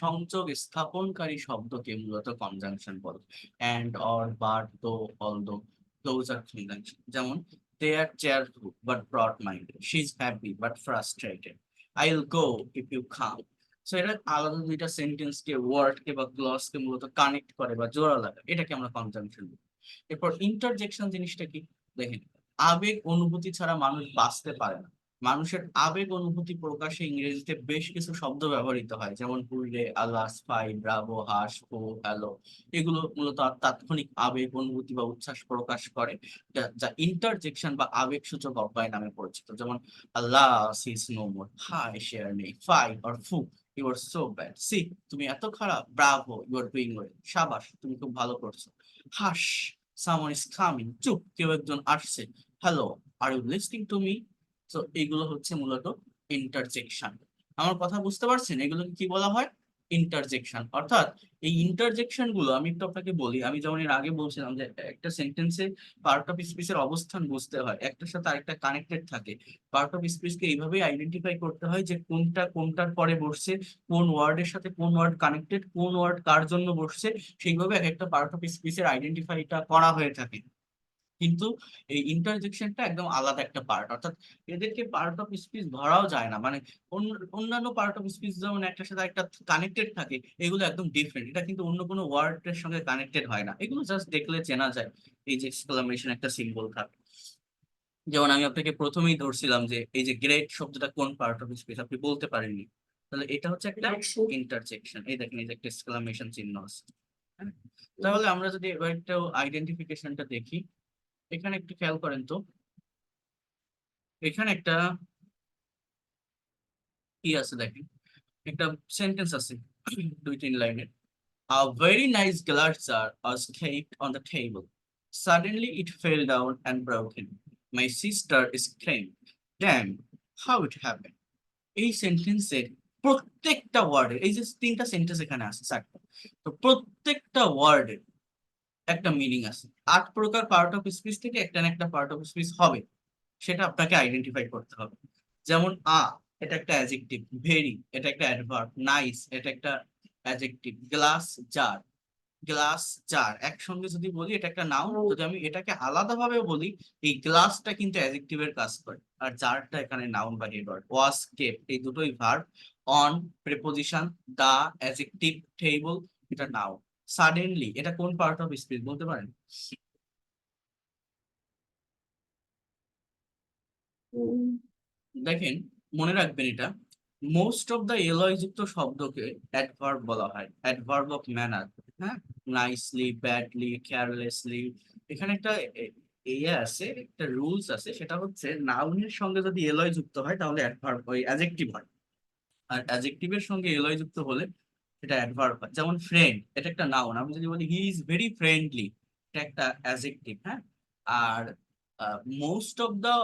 সংযোগ স্থাপনকারী শব্দকে মূলত কনজাংশন বলে। And, or, but, though, although, those are conjunction. যেমন, they are cheerful but broad minded, she is happy but frustrated, I will go if you come. So এটা আলাদা দুইটা সেন্টেন্স কে ওয়ার্ড কে বা ক্লজ কে মূলত কানেক্ট করে বা জোড়া লাগে, এটাকে আমরা কনজাংশন বলি। এরপর ইন্টারজেকশন জিনিসটা কি, দেখেন আবেগ অনুভূতি ছাড়া মানুষ বাঁচতে পারে না। মানুষের আবেগ অনুভূতি প্রকাশে ইংরেজিতে বেশ কিছু শব্দ ব্যবহৃত হয়, যেমন হুররে, আলাস, ফাই, ব্রাভো, হাস, হো, হ্যালো। এগুলো মূলত তাৎক্ষণিক আবেগ অনুভূতি বা উচ্ছ্বাস প্রকাশ করে, যা যা ইন্টারজেকশন বা আবেগ সূচক অব্যয় নামে পরিচিত। যেমন আল্লাহ ইজ নো মোর, হাই শেয়ার নেই, fie or phew you are so bad, সি তুমি এত খারাপ, bravo you are doing well, শাবাশ তুমি খুব ভালো করছো, হাস সামওয়ান ইজ কামিং, চুপ কেউ একজন আসছে, hello are you listening to me. তো এগুলো হচ্ছে মূলত ইন্টারজেকশন। আমার কথা বুঝতে পারছেন, এগুলোকে কি বলা হয়, ইন্টারজেকশন। অর্থাৎ এই ইন্টারজেকশন গুলো আমি একটু আপনাকে বলি, আমি যেমন এর আগে বলছিলাম যে একটা সেন্টেন্সে পার্ট অফ স্পিচের অবস্থান বুঝতে হয়, একটার সাথে আরেকটা কানেক্টেড থাকে। পার্ট অফ স্পিচকে এইভাবেই আইডেন্টিফাই করতে হয় যে কোনটা কোনটার পরে বসছে, কোন ওয়ার্ডের সাথে কোন ওয়ার্ড কানেক্টেড, কোন ওয়ার্ড কার জন্য বসছে, সেইভাবে এক একটা পার্ট অফ স্পিচের আইডেন্টিফাইটা করা হয়ে থাকে। কিন্তু এই ইন্টারজেকশনটা একদম আলাদা একটা পার্ট, অর্থাৎ এদেরকে পার্ট অফ স্পিচ ধরাও যায় না। মানে অন্যান্য পার্ট অফ স্পিচ যেমন একটার সাথে একটা কানেক্টেড থাকে, এগুলো একদম ডিফারেন্ট, এটা কিন্তু অন্য কোনো ওয়ার্ডের সঙ্গে কানেক্টেড হয় না, এগুলো জাস্ট দেখলে চেনা যায়। এই যে এক্সক্লামেশন একটা সিম্বল থাকে, যেমন আমি আপনাকে প্রথমেই ধরছিলাম যে এই যে গ্রেট শব্দটা কোন পার্ট অফ স্পিচ আপনি বলতে পারেননি, তাহলে এটা হচ্ছে একটা Action. ইন্টারজেকশন। এই দেখেন এই যে একটা এক্সক্লামেশন চিহ্ন আছে, হ্যাঁ? তাহলে আমরা যদি এবার একটা আইডেন্টিফিকেশনটা দেখি, এখানে একটু খেয়াল করেন তো, এখানে একটা কি আছে দেখেন, একটা সেন্টেন্স আছে 2-3 লাইনের। A very nice glass jar was kept on the table. Suddenly it fell down and broken. My sister screamed, damn, how it happened. এই সেন্টেন্সের প্রত্যেকটা ওয়ার্ডের, এই যে তিনটা সেন্টেন্স এখানে আছে চারটা, তো প্রত্যেকটা ওয়ার্ডের একটা মিনিং আছে। 8 প্রকার পার্ট অফ স্পিচ থেকে একটা না একটা পার্ট অফ স্পিচ হবে, সেটা আপনাকে আইডেন্টিফাই করতে হবে। যেমন এটা একটা অ্যাডজেক্টিভ, ভেরি এটা একটা অ্যাডভার্ব, নাইস এটা একটা adjective, glass jar, glass jar একসঙ্গে যদি বলি এটা একটা নাউন, যদি আমি এটাকে আলাদাভাবে বলি এই গ্লাসটা কিন্তু অ্যাডজেক্টিভের কাজ করে, আর জারটা এখানে নাউন বা হেডওয়ার্ড। ওয়াজ কেপ্ট এই দুটোই verb, on preposition, the adjective, table এটা নাউন। সাডেনলি এটা কোন পার্ট অফ স্পিচ বলতে পারেন? দেখেন মনে রাখবেন এটা, মোস্ট অফ দ্য এলয় যুক্ত শব্দকে অ্যাডভার্ব বলা হয়, অ্যাডভার্ব অফ ম্যানার। হ্যাঁ, নাইসলি, ব্যাডলি, কেয়ারলেসলি। এখানে একটা ইয়ে আছে, একটা রুলস আছে, সেটা হচ্ছে নাউনের সঙ্গে যদি এলয় যুক্ত হয় তাহলে অ্যাডভার্ব ওই অ্যাডজেক্টিভ হয়, আর অ্যাডজেক্টিভের সঙ্গে এলয় যুক্ত হলে এটা অ্যাডভার্ব হয়। যেমন ফ্রেন্ড এটা একটা নাউন, আমি যদি বলি হি ইজ ভেরি ফ্রেন্ডলি, এটা একটা অ্যাডজেক্টিভ। হ্যাঁ, আর মোস্ট অফ দ্য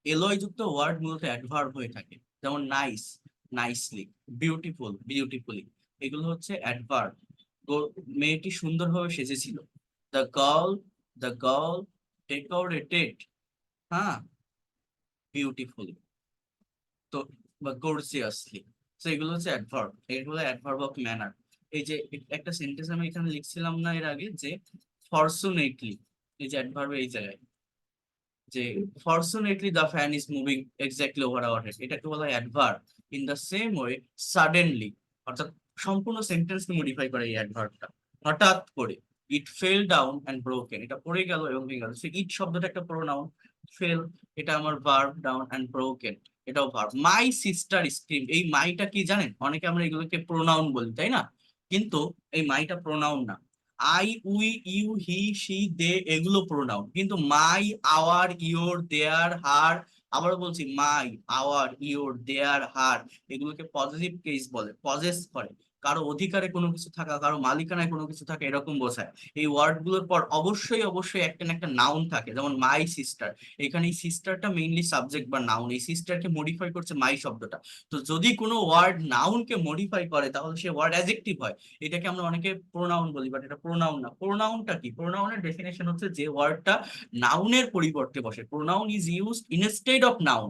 এলয় যুক্ত ওয়ার্ড মূলত অ্যাডভার্ব হয়ে থাকে, যেমন নাইস, নাইসলি, বিউটিফুল, বিউটিফুলি, এগুলো হচ্ছে অ্যাডভার্ব। মেয়েটি সুন্দরভাবে সেজেছিল, the girl, the girl decorated, হ্যাঁ, বিউটিফুলি, তো বা গর্জিয়াসলি। তো এগুলো হচ্ছে অ্যাডভার্ব, এগুলো অ্যাডভার্ব অফ ম্যানার। এই যে একটা সেন্টেন্স আমি এখানে লিখছিলাম না এর আগে, যে ফরচুনেটলি, এই যে অ্যাডভার্ব এই জায়গায়, যে fortunately the fan is moving exactly over our head, এটাকে বলা হয় adverb. In the same way suddenly, অর্থাৎ সম্পূর্ণ সেন্টেন্সকে মডিফাই করে এই অ্যাডভার্বটা, হঠাৎ করে। ইট ফেল ডাউন অ্যান্ড ব্রোকেন এটা পড়ে গেল এবং ভেঙে গেল, সো ইট শব্দটা একটা প্রোনাউন, ফেল এটা আমার ভার্ব, ডাউন অ্যান্ড ব্রোকেন এটাও ভার্ব। মাই সিস্টার স্ক্রিম, এই মাইটা কি জানেন, অনেকে আমরা এগুলোকে প্রোনাউন বলি তাই না, কিন্তু এই মাইটা প্রোনাউন না। I, we, you, he, she, they এগুলো প্রোনাউন, কিন্তু মাই, আওয়ার, ইওর, দেয়ার, হার, আবারও বলছি মাই, আওয়ার, ইওর, দেয়ার, হার, এগুলোকে পজিটিভ কেস বলে, পজেস করে, কারো অধিকারে কোনো কিছু থাকা, কারো মালিকানায় কোনো কিছু থাকা এরকম বোঝায়। এই ওয়ার্ড গুলোর পর অবশ্যই অবশ্যই একটা না একটা নাউন থাকে, যেমন মাই সিস্টার, এখানে এই সিস্টারটা মেইনলি সাবজেক্ট বা নাউন, এই সিস্টারকে মডিফাই করছে মাই শব্দটা। তো যদি কোনো ওয়ার্ড নাউনকে মডিফাই করে তাহলে সে ওয়ার্ড অ্যাডজেক্টিভ হয়, এটাকে আমরা অনেকে প্রোনাউন বলি, বাট এটা প্রোনাউন না। প্রোনাউনটা কি, প্রোনাউনের ডেফিনেশন হচ্ছে যে ওয়ার্ডটা নাউনের পরিবর্তে বসে, pronoun is used instead of noun.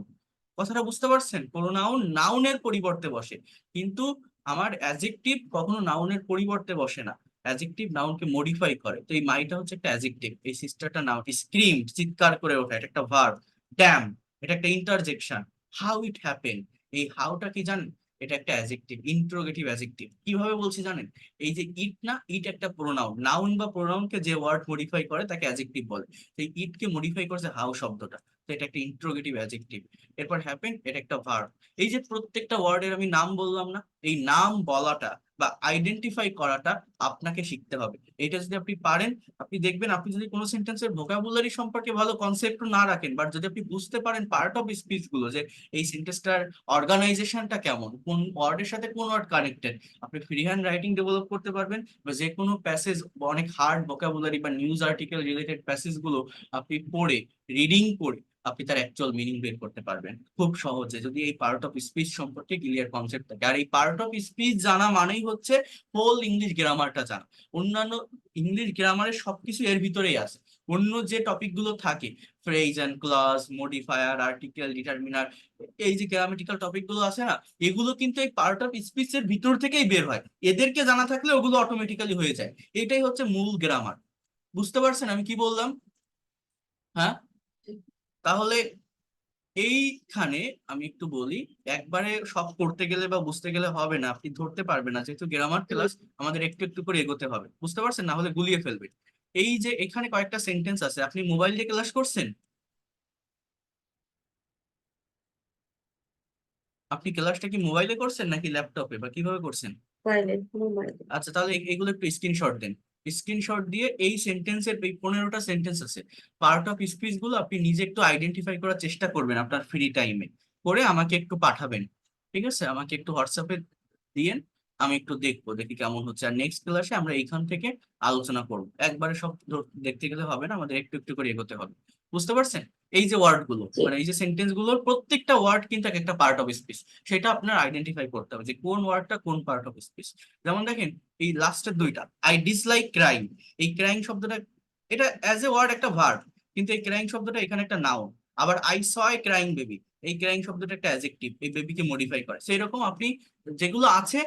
কথাটা বুঝতে পারছেন, প্রোনাউন নাউনের পরিবর্তে বসে, কিন্তু আমার অ্যাডজেক্টিভ কখনো নাউনের পরিবর্তে বসে না, অ্যাডজেক্টিভ নাউনকে মডিফাই করে। তো এই মাইটা হচ্ছে একটা অ্যাডজেক্টিভ, এই সিস্টারটা নাউন, স্ক্রিম চিৎকার করে ওঠা এটা একটা ভার্ব, ড্যাম এটা একটা ইন্টারজেকশন, হাউ ইট হ্যাপেন এই হাউটা কি জানেন, এটা একটা অ্যাজেক্টিভ, ইন্টারোগেটিভ অ্যাজেক্টিভ। কিভাবে বলছি জানেন? এই যে ইট না, ইট একটা প্রোনাউন, নাউন বা প্রোনাউনকে যে ওয়ার্ড মডিফাই করে তাকে অ্যাজেক্টিভ বলে। তো ইট কে মডিফাই করেছে হাউ শব্দটা, তো এটা একটা ইন্টারোগেটিভ অ্যাজেক্টিভ। এরপর হ্যাপেন, এটা একটা ভার্ব। এই যে প্রত্যেকটা ওয়ার্ডের আমি নাম বললাম না, এই নাম বলাটা বা আইডেন্টিফাই করাটা আপনাকে শিখতে হবে। এটা যদি আপনি পারেন, আপনি দেখবেন আপনি যদি কোনো সেন্টেন্সের ভোকাবুলারি সম্পর্কে ভালো কনসেপ্ট না রাখেন, বাট যদি আপনি বুঝতে পারেন পার্ট অফ স্পিচ গুলো, যে এই সেন্টেন্সটার অর্গানাইজেশনটা কেমন, কোন ওয়ার্ডের সাথে কোন ওয়ার্ড কানেক্টেড, আপনি ফ্রি হ্যান্ড রাইটিং ডেভেলপ করতে পারবেন। বা যে কোনো প্যাসেজ, অনেক হার্ড ভোকাবুলারি বা নিউজ আর্টিকেল রিলেটেড প্যাসেজ গুলো আপনি পড়ে, রিডিং করে আপনি তার অ্যাকচুয়াল মিনিং বের করতে পারবেন খুব সহজে, যদি এই পার্ট অফ স্পিচ সম্পর্কে ক্লিয়ার কনসেপ্ট থাকে। আর এই পার্ট অফ স্পিচ জানা মানেই হচ্ছে হোল ইংলিশ গ্রামারটা জানা। অন্যান্য ইংলিশ গ্রামারের সবকিছু এর ভিতরেই আছে। অন্য যে টপিক গুলো থাকে, phrase and clause, modifier, article, determiner, এই যে গ্রামেটিক্যাল টপিক গুলো আছে না, এগুলো কিন্তু এই পার্ট অফ স্পিচ এর ভিতর থেকেই বের হয়। এদেরকে জানা থাকলে ওগুলো অটোমেটিক্যালি হয়ে যায়। এটাই হচ্ছে মূল গ্রামার। বুঝতে পারছেন আমি কি বললাম? হ্যাঁ। তাহলে এইখানে আমি একটু বলি, একবারে সব করতে গেলে বা বুঝতে গেলে হবে না, আপনি ধরতে পারবেন না, যেহেতু গ্রামার ক্লাস আমাদের একটু একটু করে এগোতে হবে। বুঝতে পারছেন? না হলে গুলিয়ে ফেলবে। এই যে এখানে কয়েকটা সেন্টেন্স আছে, আপনি মোবাইল দিয়ে ক্লাস করছেন? আপনি ক্লাসটা কি মোবাইলে করছেন নাকি ল্যাপটপে, বা কিভাবে করছেন? মোবাইলে। আচ্ছা, তাহলে এগুলো একটু স্ক্রিনশট দেন। স্ক্রিনশট দিয়ে এই সেন্টেন্সের, এই 15টা সেন্টেন্স আছে, পার্ট অফ স্পিচ গুলো আপনি নিজে একটু আইডেন্টিফাই করার চেষ্টা করবেন আপনার ফ্রি টাইমে, করে আমাকে একটু পাঠাবেন। ঠিক আছে? আমাকে একটু হোয়াটসঅ্যাপে দিয়েন, আমি একটু দেখবো, দেখি কেমন হচ্ছে। আর নেক্সট ক্লাসে আমরা এইখান থেকে আলোচনা করবো। একবারে সব দেখতে গেলে হবে না, আমাদের একটু একটু করে এগোতে হবে। বুঝতে পারছেন? এই যে ওয়ার্ড গুলো, জি। মানে এই যে সেন্টেন্স গুলোর প্রত্যেকটা ওয়ার্ড কিন্তু এক একটা পার্ট অফ স্পিচ, সেটা আপনার আইডেন্টিফাই করতে হবে যে কোন ওয়ার্ডটা কোন পার্ট অফ স্পিচ। যেমন দেখেন, এই লাস্টের দুইটা, আই ডিসলাইক ক্রাইম, এই ক্রাইম শব্দটা, এটা অ্যাজ এ ওয়ার্ড একটা ভার্ব, কিন্তু এই ক্রাইম শব্দটা এখানে একটা নাউন। আবার I saw a crying baby, এই ক্রাইম শব্দটা একটা অ্যাডজেক্টিভ, এই বেবিকে মডিফাই করে। সেই রকম আপনি যেগুলো আছে,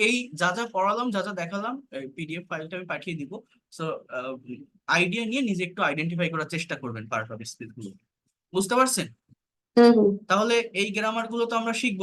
এই যা যা পড়ালাম, যা যা দেখালাম, পিডিএফ ফাইলটা আমি পাঠিয়ে দিব। সো আইডিয়া নিয়ে নিজে একটু আইডেন্টিফাই করার চেষ্টা করবেন পার্ট অফ স্পিচ গুলো। বুঝতে পারছেন? হুম হুম। তাহলে এই গ্রামার গুলো তো আমরা শিখবো।